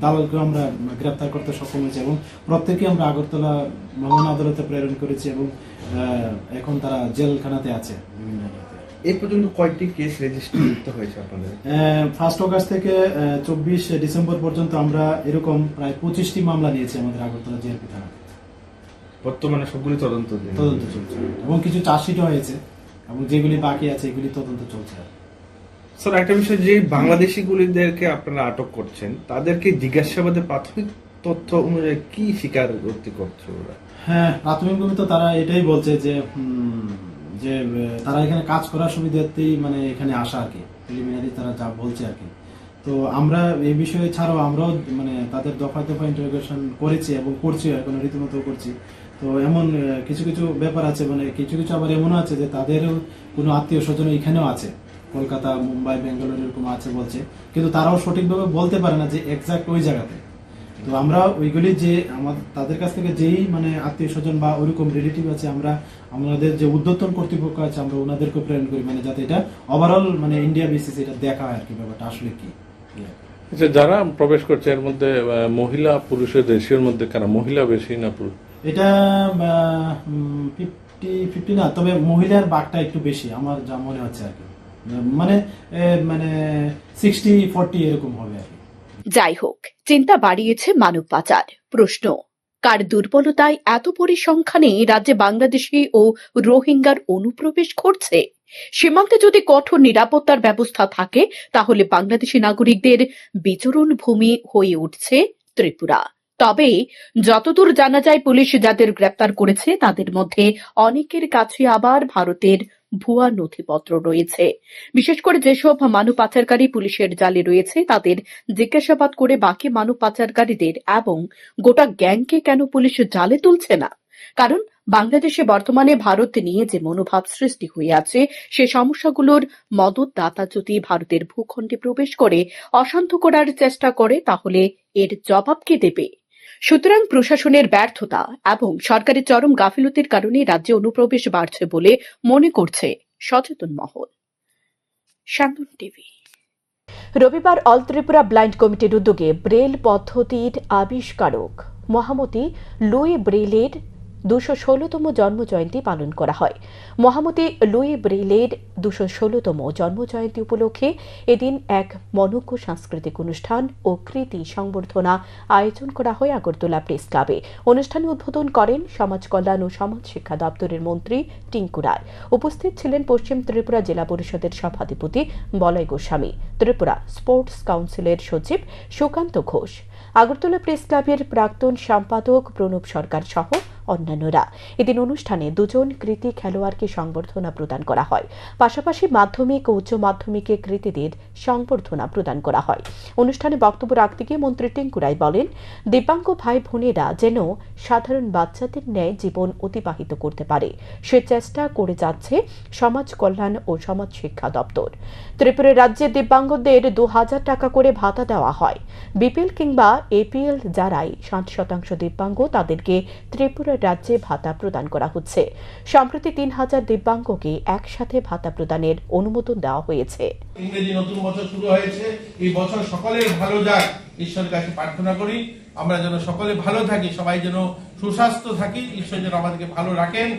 দালালকে আমরা গ্রেপ্তার করতে সক্ষম হয়েছি এবং প্রত্যেকে আমরা আগরতলা মহান আদালতে প্রেরণ করেছি এবং এখন তারা জেলখানাতে আছে বিভিন্ন এই পর্যন্ত কয়টি কেস রেজিস্ট্রিত হয়েছে আপনাদের? 1 অগস্ট থেকে 24 ডিসেম্বর পর্যন্ত আমরা এরকম প্রায় 25টি মামলা নিয়েছি আমাদের আগরতলা জিআরপি থানা। বর্তমানে সবগুলি তদন্ত চলছে এবং কিছু চার্জশিটও হয়েছে এবং যেগুলি বাকি আছে এগুলি তদন্ত চলছে। স্যার, একটা বিষয়, যে বাংলাদেশিগুলিদেরকে আপনারা আটক করছেন তাদেরকে জিজ্ঞাসাবাদে প্রাথমিক তথ্য অনুযায়ী কি স্বীকারোক্তি করছে ওরা? হ্যাঁ, প্রাথমিকভাবে তো তারা এটাই বলছে যে যে তারা এখানে কাজ করার সুবিধাতেই মানে এখানে আসা আর কি, প্রিলিমিনারি তারা যা বলছে আর কি। তো আমরা এই বিষয়ে ছাড়াও আমরাও মানে তাদের দফায় দফায় ইন্টারোগেশন করেছি এবং করছি, এখন রীতিমতো করছি। তো এমন কিছু কিছু ব্যাপার আছে, মানে কিছু কিছু আবার এমনও আছে যে তাদেরও কোনো আত্মীয় স্বজন এখানেও আছে, কলকাতা, মুম্বাই, বেঙ্গালুরু এরকম আছে বলছে, কিন্তু তারাও সঠিকভাবে বলতে পারে না যে এক্সাক্ট ওই জায়গাতে। তো আমরা ওইগুলি যে আমাদের তাদের কাছ থেকে যেই মানে আত্মীয় স্বজন বা ওইরকম রিলেটিভ আছে, আমরা আমাদের যে উদ্যোতন কর্তৃপক্ষ আছে আমরা ওনাদেরকে প্রেরণ করি, মানে যাতে এটা ওভারঅল মানে ইন্ডিয়া বেসিস এটা দেখা হয় আর কি, ব্যাপারটা আসলে কি। আচ্ছা, যারা প্রবেশ করছে এর মধ্যে মহিলা পুরুষের রেশিওর মধ্যে কারা মহিলা বেশি না পুরুষ? এটা 50-50 না, তবে মহিলার বাঘটা একটু বেশি আমার যা মনে হচ্ছে আর কি, মানে মানে 60-40 এরকম হবে আর কি। যাই হোক, চিন্তা বাড়িয়েছে মানব পাচার। প্রশ্ন, কার দুর্বলতায় এত পরিসংখ্যানে রাজ্যে বাংলাদেশি ও রোহিঙ্গার অনুপ্রবেশ ঘটছে? সীমান্তে যদি কঠোর নিরাপত্তার ব্যবস্থা থাকে তাহলে বাংলাদেশি নাগরিকদের বিচরণ ভূমি হয়ে উঠছে ত্রিপুরা। তবে যতদূর জানা যায়, পুলিশ যাদের গ্রেপ্তার করেছে তাদের মধ্যে অনেকের কাছে আবার ভারতের ভুয়া নথিপত্র রয়েছে। বিশেষ করে যেসব মানব পাচারকারী পুলিশের জালে রয়েছে তাদের জিজ্ঞাসাবাদ করে বাকি মানব পাচারকারীদের এবং গোটা গ্যাংকে কেন পুলিশ জালে তুলছে না? কারণ বাংলাদেশে বর্তমানে ভারত নিয়ে যে মনোভাব সৃষ্টি হয়ে আছে, সে সমস্যাগুলোর মদতদাতা যদি ভারতের ভূখণ্ডে প্রবেশ করে অশান্ত করার চেষ্টা করে তাহলে এর জবাব কে দেবে? সুতরাং প্রশাসনের ব্যর্থতা এবং সরকারের চরম গাফিলতির কারণে রাজ্যে অনুপ্রবেশ বাড়ছে বলে মনে করছে সচেতন মহল। শান্তন টিভি। রবিবার অল ত্রিপুরা ব্লাইন্ড কমিটির উদ্যোগে ব্রেল পদ্ধতির আবিষ্কারক মহামতি লুই ব্রেলের 216তম জন্মজয়ন্তী পালন করা হয়। মহামতি লুই ব্রেলের 216তম জন্মজয়ন্তী উপলক্ষে এদিন এক মনোজ্ঞ সাংস্কৃতিক অনুষ্ঠান ও কৃতি সংবর্ধনা আয়োজন করা হয় আগরতলা প্রেস ক্লাবে। অনুষ্ঠানে উদ্বোধন করেন সমাজ কল্যাণ ও সমাজ শিক্ষা দপ্তরের মন্ত্রী টিঙ্কু রায়। উপস্থিত ছিলেন পশ্চিম ত্রিপুরা জেলা পরিষদের সভাধিপতি বলয় গোস্বামী, ত্রিপুরা স্পোর্টস কাউন্সিলের সচিব সুকান্ত ঘোষ, আগরতলা প্রেস ক্লাবের প্রাক্তন সম্পাদক প্রণব সরকার সহ অন্যান্যরা। এদিন অনুষ্ঠানে 2 জন কৃতি খেলোয়াড়কে সংবর্ধনা প্রদান করা হয়। পাশাপাশি মাধ্যমিক ও উচ্চ মাধ্যমিকে কৃতীদের সংবর্ধনা প্রদান করা হয়। অনুষ্ঠানে বক্তব্য রাখতে গিয়ে মন্ত্রী টিঙ্কু রায় বলেন, দিব্যাঙ্গ ভাই বোনেরা যেন সাধারণ বাচ্চাদের ন্যায় জীবন অতিবাহিত করতে পারে সে চেষ্টা করে যাচ্ছে সমাজ কল্যাণ ও সমাজ শিক্ষা দপ্তর। ত্রিপুরা রাজ্যে দিব্যাঙ্গদের 2000 টাকা করে ভাতা দেওয়া হয়। বিপিএল কিংবা এপিএল যারাই 60% দিব্যাঙ্গ তাদেরকে ত্রিপুরা রাজ্যে ভাতা প্রদান করা হচ্ছে। সম্প্রতি 3000 দিব্যাঙ্গকে একসাথে ভাতা প্রদানের অনুমোদন দেওয়া হয়েছে। ইংরেজি নতুন বছর শুরু হয়েছে, এই বছর সকলের ভালো যাক ঈশ্বরের কাছে প্রার্থনা করি। আমরা যেন সকলে ভালো থাকি, সবাই যেন সুস্বাস্থ্য থাকি, ঈশ্বর যেন আমাদেরকে ভালো রাখেন।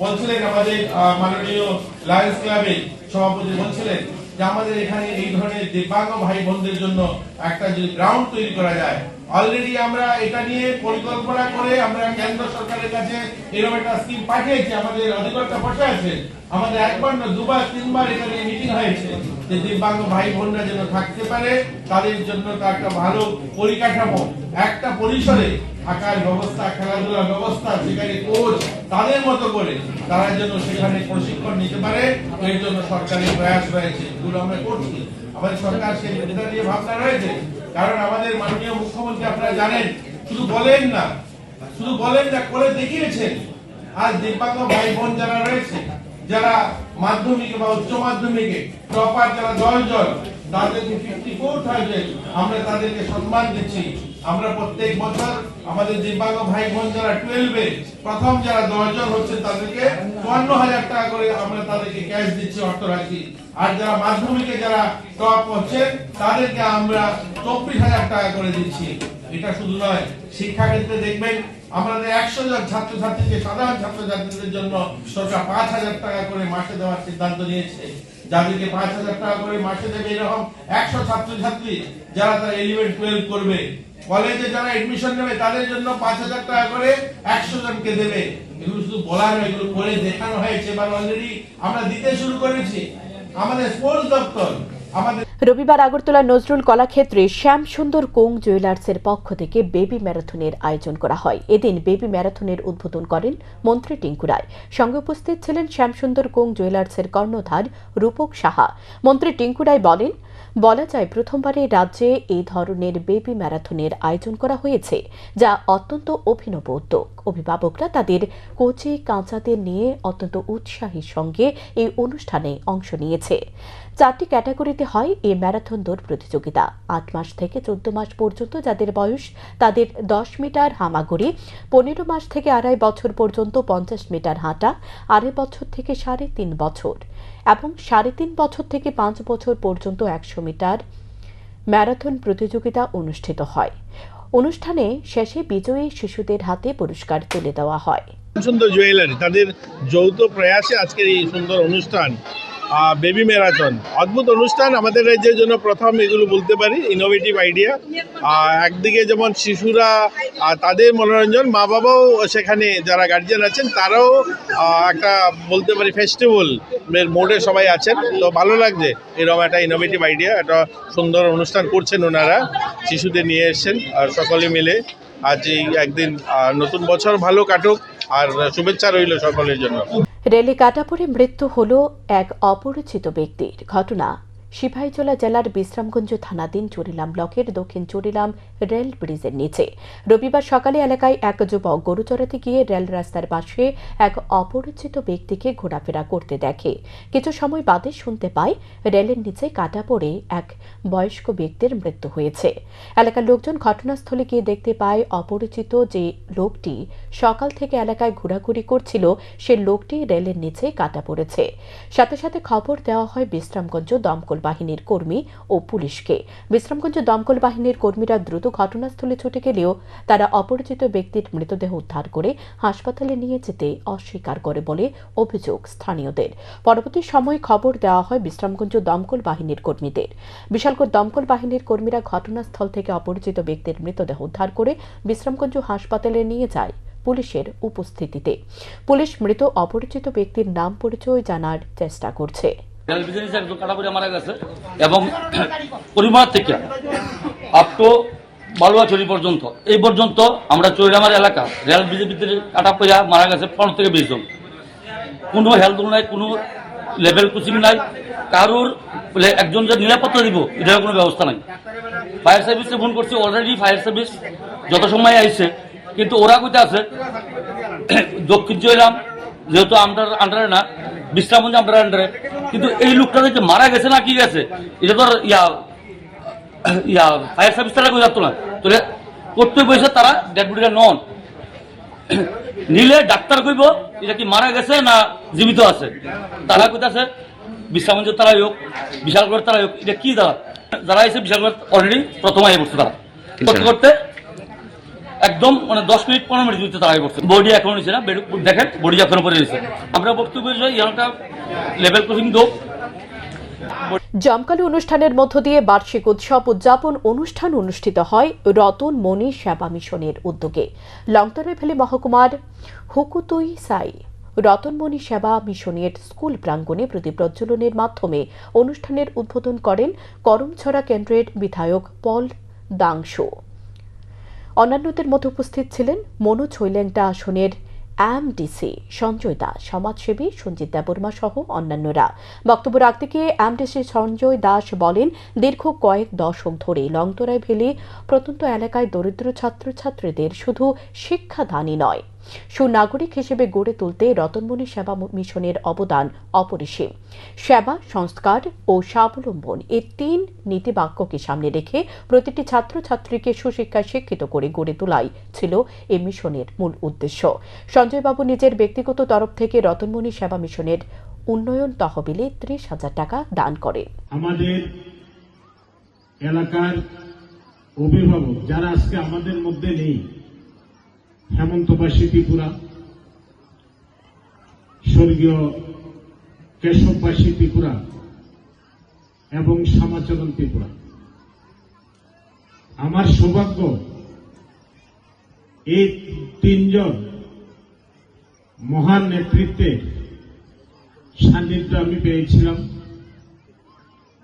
বলছিলেন আমাদের মাননীয় লায়ন্স ক্লাবের সভাপতি বলছিলেন যে আমাদের এখানে এই ধরনের দিব্যাঙ্গ ভাই বোনদের জন্য একটা যদি গ্রাউন্ড তৈরি করা যায়। অলরেডি আমরা এটা নিয়ে পরিকল্পনা করে আমরা কেন্দ্র সরকারের কাছে এরকম একটা স্কিম পাঠিয়েছি। আমাদের অধিকর্তা বসে আছে, আমাদের একবার না 2-3বার এটা নিয়ে মিটিং হয়েছে যে দিব্যাঙ্গ ভাই বোনরা যেন থাকতে পারে, তাদের জন্য একটা ভালো পরিকাঠামো, একটা পরিসরে থাকার ব্যবস্থা, খেলাধুলার ব্যবস্থা, সেখানে কোচ তাদের মতো করে তারা যেন সেখানে প্রশিক্ষণ নিতে পারে, এর জন্য সরকারের প্রয়াস রয়েছে। এগুলো আমরা করছি, আমাদের সরকার সেই এটা নিয়ে ভাবনা রয়েছে। কারণ আমাদের মাননীয় মুখ্যমন্ত্রী আপনারা জানেন, শুধু বলেন না করে দেখিয়েছেন। আজ দিব্যাঙ্গ ভাই বোন যারা রয়েছে, যারা মাধ্যমিকে বা উচ্চ মাধ্যমিকে টপার যারা 10 জন, তাদেরকে 54,000 আমরা তাদেরকে সম্মান দিচ্ছি। আমরা প্রত্যেক বছর আমাদের দিব্যাঙ্গ ভাই বোন যারা 12-এ প্রথম যারা 10 জন হচ্ছে তাদেরকে 54,000 টাকা করে আমরা তাদেরকে ক্যাশ দিচ্ছি, অর্থ রাখছি। আর যারা মাধ্যমিকে যারা টপ হচ্ছেন তাদেরকে আমরা 24,000 টাকা করে দিচ্ছি। এটা শুধু নয়, শিক্ষাক্ষেত্রে দেখবেন আমাদের 100 জন ছাত্রছাত্রীকে, সাধারণ ছাত্রছাত্রীদের জন্য সরকার 5,000 টাকা করে মাসে দেওয়ার সিদ্ধান্ত নিয়েছে। যাদেরকে 5,000 টাকা করে মাসে দেবে, এরকম 100 ছাত্রছাত্রী যারা তারা 11-12 করবে, কলেজে যারা এডমিশন নেবে তাদের জন্য 5,000 টাকা করে 100 জনকে দেবে। এগুলো শুধু বলা নয়, এগুলো করে দেখানো হয়েছে বা অলরেডি আমরা দিতে শুরু করেছি। আমাদের স্পোর্টস দপ্তর, আমাদের রবিবার আগরতলা নজরুল কলাক্ষেত্রে শ্যামসুন্দর কোং জুয়েলার্সের পক্ষ থেকে বেবি ম্যারাথনের আয়োজন করা হয়। এদিন বেবি ম্যারাথনের উদ্বোধন করেন মন্ত্রী টিঙ্কু রায়। সঙ্গে উপস্থিত ছিলেন শ্যামসুন্দর কোং জুয়েলার্সের কর্ণধার রূপক সাহা। মন্ত্রী টিঙ্কু রায় বলেন, বলা যায় প্রথমবারে রাজ্যে এই ধরনের বেবি ম্যারাথনের আয়োজন করা হয়েছে, যা অত্যন্ত অভিনব উদ্যোগ। অভিভাবকরা তাদের কোচে কাঁচাদের নিয়ে অত্যন্ত উৎসাহের সঙ্গে এই অনুষ্ঠানে অংশ নিয়েছে। 4টি ক্যাটাগরিতে হয় এই ম্যারাথন দৌড় প্রতিযোগিতা। 8 মাস থেকে 14 মাস পর্যন্ত যাদের বয়স, তাদের 10 মিটার হামাগুড়ি, 15 মাস থেকে 2.5 বছর পর্যন্ত 50 মিটার হাঁটা, 2.5 বছর থেকে 3.5 বছর এবং 3.5 বছর থেকে 5 বছর পর্যন্ত 100 মিটার ম্যারাথন প্রতিযোগিতা অনুষ্ঠিত হয়। অনুষ্ঠানে শেষে বিজয়ী শিশুদের হাতে পুরস্কার তুলে দেওয়া হয়। সুন্দর জুয়েলারি তাদের যৌথ প্রয়াসে আজকের এই সুন্দর অনুষ্ঠান, বেবি ম্যারাথন, অদ্ভুত অনুষ্ঠান। আমাদের রাজ্যের জন্য প্রথম, এগুলো বলতে পারি ইনোভেটিভ আইডিয়া। একদিকে যেমন শিশুরা তাদের মনোরঞ্জন, মা বাবাও সেখানে যারা গার্জিয়ান আছেন তারাও একটা বলতে পারি ফেস্টিভ্যাল মোডে সবাই আছেন। তো ভালো লাগছে, এরকম একটা ইনোভেটিভ আইডিয়া, একটা সুন্দর অনুষ্ঠান করছেন ওনারা, শিশুদের নিয়ে এসছেন আর সকলে মিলে। আজ এই একদিন নতুন বছর ভালো কাটুক আর শুভেচ্ছা রইল সকলের জন্য। রেলে কাটা পড়ে মৃত্যু হল এক অপরিচিত ব্যক্তির। ঘটনা সিপাহীজলা জেলার বিশ্রামগঞ্জ থানাধীন চুরিলাম ব্লকের দক্ষিণ চুরিলাম রেল ব্রিজের নিচে। রবিবার সকালে এলাকায় এক যুবক গরু চড়াতে গিয়ে রেল রাস্তার পাশে এক অপরিচিত ব্যক্তিকে ঘোরাফেরা করতে দেখে। কিছু সময় বাদে শুনতে পায় রেলের নিচে কাটা পড়ে এক বয়স্ক ব্যক্তির মৃত্যু হয়েছে। এলাকার লোকজন ঘটনাস্থলে গিয়ে দেখতে পায় অপরিচিত যে লোকটি সকাল থেকে এলাকায় ঘোরাঘুরি করছিল, সে লোকটি রেলের নিচে কাটা পড়েছে। সাথে সাথে খবর দেওয়া হয় বিশ্রামগঞ্জ দমকল বাহিনীর কর্মী ও পুলিশকে। বিশ্রামগঞ্জ দমকল বাহিনীর কর্মীরা দ্রুত ঘটনাস্থলে ছুটে গেলেও তারা অপরিচিত ব্যক্তির মৃতদেহ উদ্ধার করে হাসপাতালে নিয়ে যেতে অস্বীকার করে বলে অভিযোগ স্থানীয়দের। পরবর্তী সময় খবর দেওয়া হয় বিশ্রামগঞ্জ দমকল বাহিনীর কর্মীদের। বিশালগড় দমকল বাহিনীর কর্মীরা ঘটনাস্থল থেকে অপরিচিত ব্যক্তির মৃতদেহ উদ্ধার করে বিশ্রামগঞ্জ হাসপাতালে নিয়ে যায় পুলিশের উপস্থিতিতে। পুলিশ মৃত অপরিচিত ব্যক্তির নাম পরিচয় জানার চেষ্টা করছে। রেল ব্রিজের একজন কাটা পড়ে মারা গেছে এবং পরিবার থেকে আপ টু বালুয়াছড়ি পর্যন্ত এই পর্যন্ত আমরা চৈরামার এলাকা রেল ব্রিজের ভিতরে কাটা পড়ে মারা গেছে 15 থেকে 20 জন। কোনো হেলথ নাই, কোনো লেভেল কোচিং নাই, কারোর একজন যে নিরাপত্তা দিব এটার কোনো ব্যবস্থা নাই। ফায়ার সার্ভিসে ফোন করছি, অলরেডি ফায়ার সার্ভিস যত সময় আইছে, কিন্তু ওরা কোথায় আছে দক্ষিণ চৈরাম যেহেতু আন্ডারে না, বিশ্রামগঞ্জ আপনার আন্ডারে, কিন্তু এই লোকটা যে মারা গেছে না কি গেছে এটা তো ফায়ার সার্ভিস তারা কই যাতো না, তাহলে করতে বসে তারা ডেড বডিটা নন নিলে ডাক্তার কইব এটা কি মারা গেছে না জীবিত আছে। তারা কইতাছে বিশ্রামগঞ্জ তারাই হোক, বিশালগড় তারাই হোক, এটা কি যারা এসে বিশালগড় অলরেডি প্রথম আগে পড়ছে, তারা করতে করতে একদম 10 মিনিট 15 মিনিট দিতে তারা করছে। বডি এখনো নিচ্ছে না, দেখেন বডি এখনো পরে নিচ্ছে। আমরা বক্তব্য একটা লেভেল ক্রসিং দো। জমকালো অনুষ্ঠানের মধ্য দিয়ে বার্ষিক উৎসব উদযাপন অনুষ্ঠান অনুষ্ঠিত হয় রতন মণি সেবা মিশনের উদ্যোগে। লংতরা ভ্যালি মহকুমার হুকুতুই সাই রতনমণি সেবা মিশনের স্কুল প্রাঙ্গণে প্রদীপ প্রজ্বলনের মাধ্যমে অনুষ্ঠানের উদ্বোধন করেন করমছড়া কেন্দ্রের বিধায়ক পল দাংশো। অন্যান্যদের মধ্যে উপস্থিত ছিলেন মনো ছৈলেংটা আসনের এমডিসি সঞ্জয় দাস, সমাজসেবী সঞ্জিত দেববর্মা সহ অন্যান্যরা। বক্তব্য রাখতে গিয়ে এমডিসি সঞ্জয় দাস বলেন, দীর্ঘ কয়েক দশক ধরে লংতরা ভ্যালি প্রত্যন্ত এলাকায় দরিদ্র ছাত্রছাত্রীদের শুধু শিক্ষাদানই নয়, সুনাগরিক হিসেবে গড়ে তুলতে রতনমণি সেবা মিশনের অবদান অপরিসীম। সেবা, সংস্কার ও স্বাবলম্বন এই 3 নীতিবাক্যকে সামনে রেখে প্রতিটি ছাত্রছাত্রীকে সুশিক্ষায় শিক্ষিত করে গড়ে তোলাই ছিল এই মিশনের মূল উদ্দেশ্য। সঞ্জয়বাবু নিজের ব্যক্তিগত তরফ থেকে রতনমণি সেবা মিশনের উন্নয়ন তহবিলে 30,000 টাকা দান করেন। আমাদের এলাকার অভিভাবক যারা আজকে আমাদের মধ্যে নেই, হেমন্তবাসী ত্রিপুরা, স্বর্গীয় কেশববাসী ত্রিপুরা এবং শ্যামাচরণ ত্রিপুরা। আমার সৌভাগ্য এই তিনজন মহান নেতৃত্বের সান্নিধ্য আমি পেয়েছিলাম।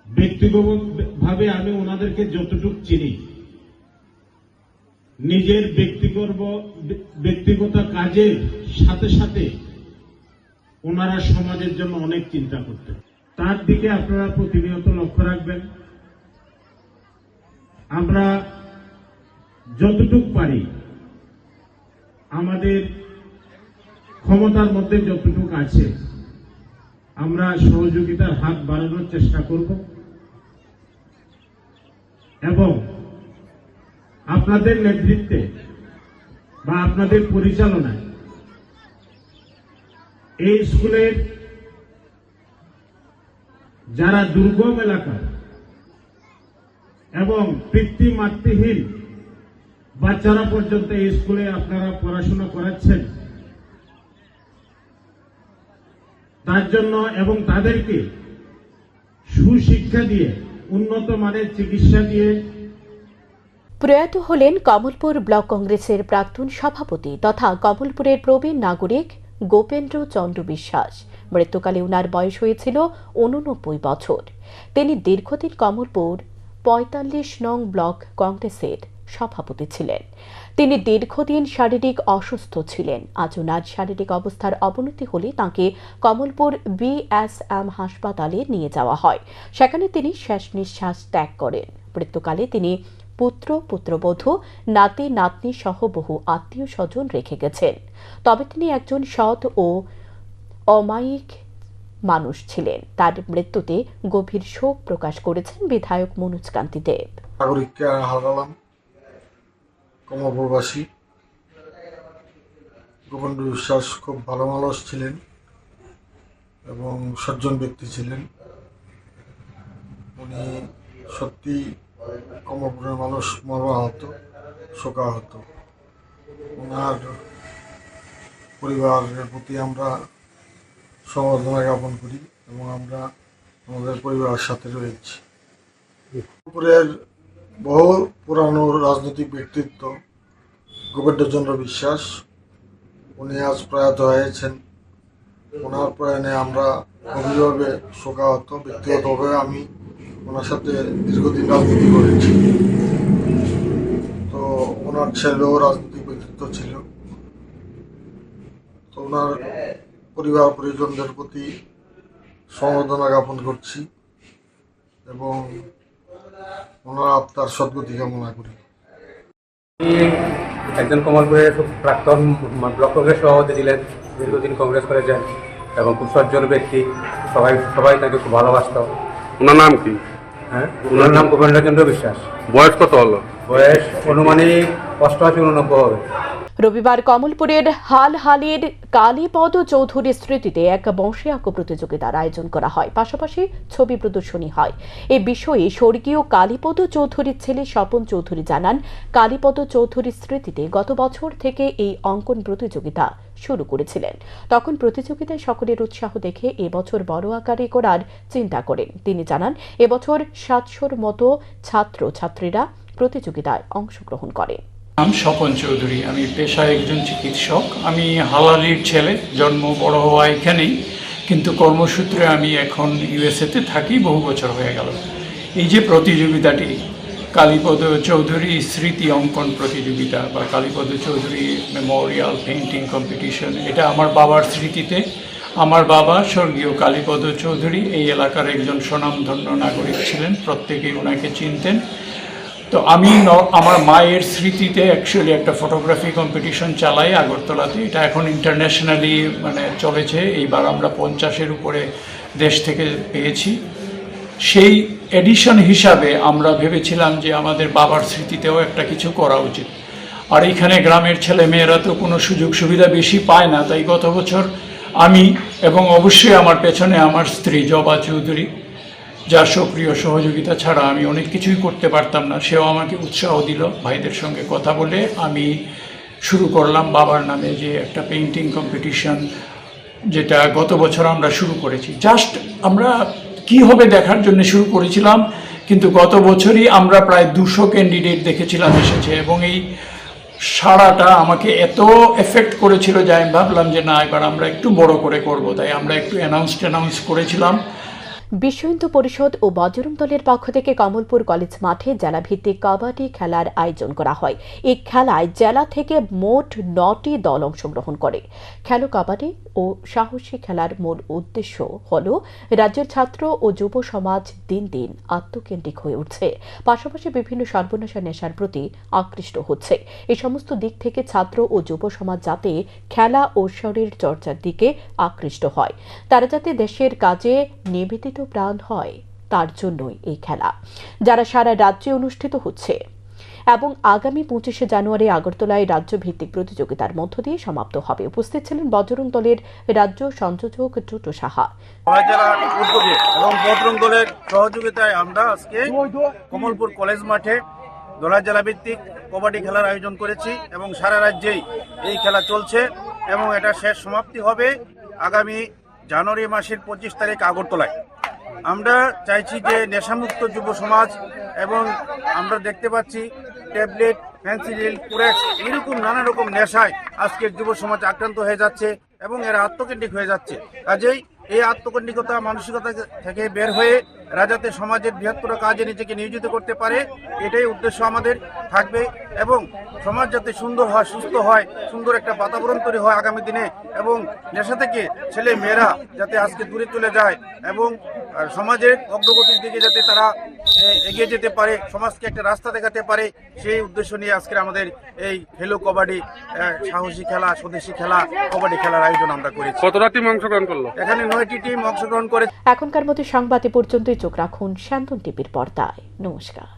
ব্যক্তিগতভাবে আমি ওনাদেরকে যতটুকু চিনি, নিজের ব্যক্তিগত কাজের সাথে সাথে ওনারা সমাজের জন্য অনেক চিন্তা করতেন। তার দিকে আপনারা প্রতিনিয়ত লক্ষ্য রাখবেন। আমরা যতটুকু পারি, আমাদের ক্ষমতার মধ্যে যতটুকু আছে, আমরা সহযোগিতার হাত বাড়ানোর চেষ্টা করব এবং আপনাদের নেতৃত্বে বা আপনাদের পরিচালনায় এই স্কুলের যারা দুর্গম এলাকা এবং পিতৃমাতৃহীন বাচ্চারা পর্যন্ত এই স্কুলে আপনারা পড়াশোনা করাচ্ছেন, তার জন্য এবং তাদেরকে সুশিক্ষা দিয়ে, উন্নত মানের চিকিৎসা দিয়ে। প্রয়াত হলেন কমলপুর ব্লক কংগ্রেসের প্রাক্তন সভাপতি তথা কমলপুরের প্রবীণ নাগরিক গোপেন্দ্র চন্দ্র বিশ্বাস। মৃত্যুকালে উনার বয়স হয়েছিল 89 বছর। তিনি দীর্ঘদিন কমলপুর 45 নং ব্লক কংগ্রেসের সভাপতি ছিলেন। তিনি দীর্ঘদিন শারীরিক অসুস্থ ছিলেন। আজ ওনার শারীরিক অবস্থার অবনতি হলে তাঁকে কমলপুর বিএসএম হাসপাতালে নিয়ে যাওয়া হয়। সেখানে তিনি শেষ নিঃশ্বাস ত্যাগ করেন। মৃত্যুকালে তিনি পুত্র, পুত্রবধূ, নাতি নাতনি সহ বহু আত্মীয় স্বজন রেখে গেছেন। তবে তিনি একজন সৎ ও অমায়িক মানুষ ছিলেন। তার মৃত্যুতে গভীর শোক প্রকাশ করেছেন বিধায়ক মনোজ কান্তি দেব। নাগরিককে হারালাম, কমলপুরবাসী গোপেন্দ্র বিশ্বাস খুব ভালো মানুষ ছিলেন এবং সজ্জন ব্যক্তি ছিলেন। উনি সত্যি কমলপুরের মানুষ মর্মাহত, শোকাহত। ওনার পরিবারের প্রতি আমরা সমবেদনা জ্ঞাপন করি এবং আমরা আমাদের পরিবারের সাথে রয়েছি। কমলপুরের বহু পুরানো রাজনৈতিক ব্যক্তিত্ব গোপেন্দ্রচন্দ্র বিশ্বাস, উনি আজ প্রয়াত হয়েছেন। ওনার প্রয়াণে আমরা গভীরভাবে শোকাহত। ব্যক্তিগতভাবে আমি ওনার সাথে দীর্ঘদিন রাজনীতি করেছি, তো ওনার ছেলেও রাজনৈতিক ব্যক্তিত্ব ছিল। তো ওনার পরিবার পরিজনদের প্রতি সমবেদনা জ্ঞাপন করছি এবং ওনার আত্মার সদ্গতি কামনা করি। একজন কমলপুরের প্রাক্তন ব্লক কংগ্রেস সভাপতি ছিলেন, দীর্ঘদিন কংগ্রেস করেছেন এবং খুব সজ্জন ব্যক্তি। সবাই তাকে খুব ভালোবাসত। ওনার নাম কি? ওনার নাম গোপেন্দ্রচন্দ্র বিশ্বাস। বয়স কত হলো? বয়স অনুমানিক 88-89 হবে। রবিবার কমলপুরের হালহালির কালীপদ চৌধুরীর স্মৃতিতে এক বংশীয়াক প্রতিযোগিতার আয়োজন করা হয়। পাশাপাশি ছবি প্রদর্শনী হয়। এ বিষয়ে স্বর্গীয় কালীপদ চৌধুরীর ছেলে স্বপন চৌধুরী জানান, কালীপদ চৌধুরীর স্মৃতিতে গত বছর থেকে এই অঙ্কন প্রতিযোগিতা শুরু করেছিলেন। তখন প্রতিযোগিতায় সকলের উৎসাহ দেখে এবছর বড় আকারে করার চিন্তা করেন। তিনি জানান, এবছর 700-র মতো ছাত্র ছাত্রীরা প্রতিযোগিতায় অংশগ্রহণ করেন। নাম স্বপন চৌধুরী, আমি পেশায় একজন চিকিৎসক। আমি হালালির ছেলে, জন্ম বড় হওয়া এখানেই, কিন্তু কর্মসূত্রে আমি এখন ইউএসএতে থাকি, বহু বছর হয়ে গেল। এই যে প্রতিযোগিতাটি কালীপদ চৌধুরী স্মৃতি অঙ্কন প্রতিযোগিতা বা Kalipada Chowdhury Memorial painting competition, এটা আমার বাবার স্মৃতিতে। আমার বাবা স্বর্গীয় কালীপদ চৌধুরী এই এলাকার একজন স্বনামধন্য নাগরিক ছিলেন, প্রত্যেকেই ওনাকে চিনতেন। তো আমি আমার মায়ের স্মৃতিতে অ্যাকচুয়ালি একটা ফটোগ্রাফি কম্পিটিশন চালাই আগরতলাতে। এটা এখন ইন্টারন্যাশনালি চলেছে। এইবার আমরা 50-এর উপরে দেশ থেকে পেয়েছি। সেই এডিশন হিসাবে আমরা ভেবেছিলাম যে আমাদের বাবার স্মৃতিতেও একটা কিছু করা উচিত। আর এইখানে গ্রামের ছেলে মেয়েরা তো কোনো সুযোগ সুবিধা বেশি পায় না, তাই গত বছর আমি এবং অবশ্যই আমার পেছনে আমার স্ত্রী জবা চৌধুরী, যার সক্রিয় সহযোগিতা ছাড়া আমি অনেক কিছুই করতে পারতাম না, সেও আমাকে উৎসাহ দিল। ভাইদের সঙ্গে কথা বলে আমি শুরু করলাম বাবার নামে, যে একটা পেইন্টিং কম্পিটিশন, যেটা গত বছর আমরা শুরু করেছি। জাস্ট আমরা কি হবে দেখার জন্য শুরু করেছিলাম, কিন্তু গত বছরই আমরা প্রায় 200 ক্যান্ডিডেট দেখেছিলাম এসেছে, এবং এই সাড়াটা আমাকে এত এফেক্ট করেছিল যে আমি ভাবলাম যে না, এবার আমরা একটু বড় করে করব। তাই আমরা একটু অ্যানাউন্স করেছিলাম। বিশ্ব হিন্দু পরিষদ ও বজরং দলের পক্ষ থেকে কমলপুর কলেজ মাঠে জেলাভিত্তিক কাবাডি খেলার আয়োজন করা হয়। এই খেলায় জেলা থেকে মোট 9টি দল অংশগ্রহণ করে। খেলো কাবাডি ও সাহসী খেলার মূল উদ্দেশ্য হল রাজ্যের ছাত্র ও যুব সমাজ দিন দিন আত্মকেন্দ্রিক হয়ে উঠছে, পাশাপাশি বিভিন্ন সর্বনাশা নেশার প্রতি আকৃষ্ট হচ্ছে। এই সমস্ত দিক থেকে ছাত্র ও যুব সমাজ যাতে খেলা ও শরীর চর্চার দিকে আকৃষ্ট হয়, তারা যাতে দেশের কাজে নিবেদিত প্রাণ হয়, তার জন্যই এই খেলা, যারা সারা রাজ্যে অনুষ্ঠিত হচ্ছে এবং আগামী 25শে জানুয়ারি আগরতলায় রাজ্যভিত্তিক প্রতিযোগিতার মধ্য দিয়ে সমাপ্ত হবে। উপস্থিত ছিলেন বজরং দলের রাজ্য সংযোজক টুটু সাহা। জেলার উদ্যোগে এবং বজরং দলের সহযোগিতায় আমরা আজকে কমলপুর কলেজ মাঠে দোলা জেলা ভিত্তিক কবাডি খেলার আয়োজন করেছি এবং সারা রাজ্যেই এই খেলা চলছে এবং এটা শেষ সমাপ্তি হবে আগামী জানুয়ারি মাসের 25 তারিখ আগরতলায়। আমরা চাইছি যে নেশামুক্ত যুব সমাজ, এবং আমরা দেখতে পাচ্ছি ট্যাবলেট, ফেন্সিডিল, কুরেক্স এরকম নানা রকম নেশায় আজকের যুব সমাজ আক্রান্ত হয়ে যাচ্ছে এবং এরা আত্মকেন্দ্রিক হয়ে যাচ্ছে। কাজেই এই আত্মকেন্দ্রিকতা মানসিকতা থেকে বের হয়ে রাজাতে সমাজের বৃহত্তর কাজে নিজেকে নিয়োজিত করতে পারে, এটাই উদ্দেশ্য আমাদের থাকবে। এবং সমাজ যাতে সুন্দর হয়, সুস্থ হয়, সুন্দর একটা বাতাবরণ তৈরি হয় আগামী দিনে, এবং নেশা থেকে ছেলে মেয়েরা যাতে আজকে দূরে চলে যায় এবং সমাজের অগ্রগতির দিকে যাতে তারা এগিয়ে যেতে পারে, সমাজকে একটা রাস্তা দেখাতে পারে, সেই উদ্দেশ্য নিয়ে আজকে আমাদের এই খেলো কবাডি, সাহসী খেলা, স্বদেশী খেলা, কবাডি খেলার আয়োজন আমরা করেছি। কতটা টিম অংশগ্রহণ করলো? এখানে 9টি টিম অংশগ্রহণ করে। এখনকার মতো সংবাদ এ পর্যন্তই। চোখ রাখুন শান্তন টিভির পর্দায়। নমস্কার।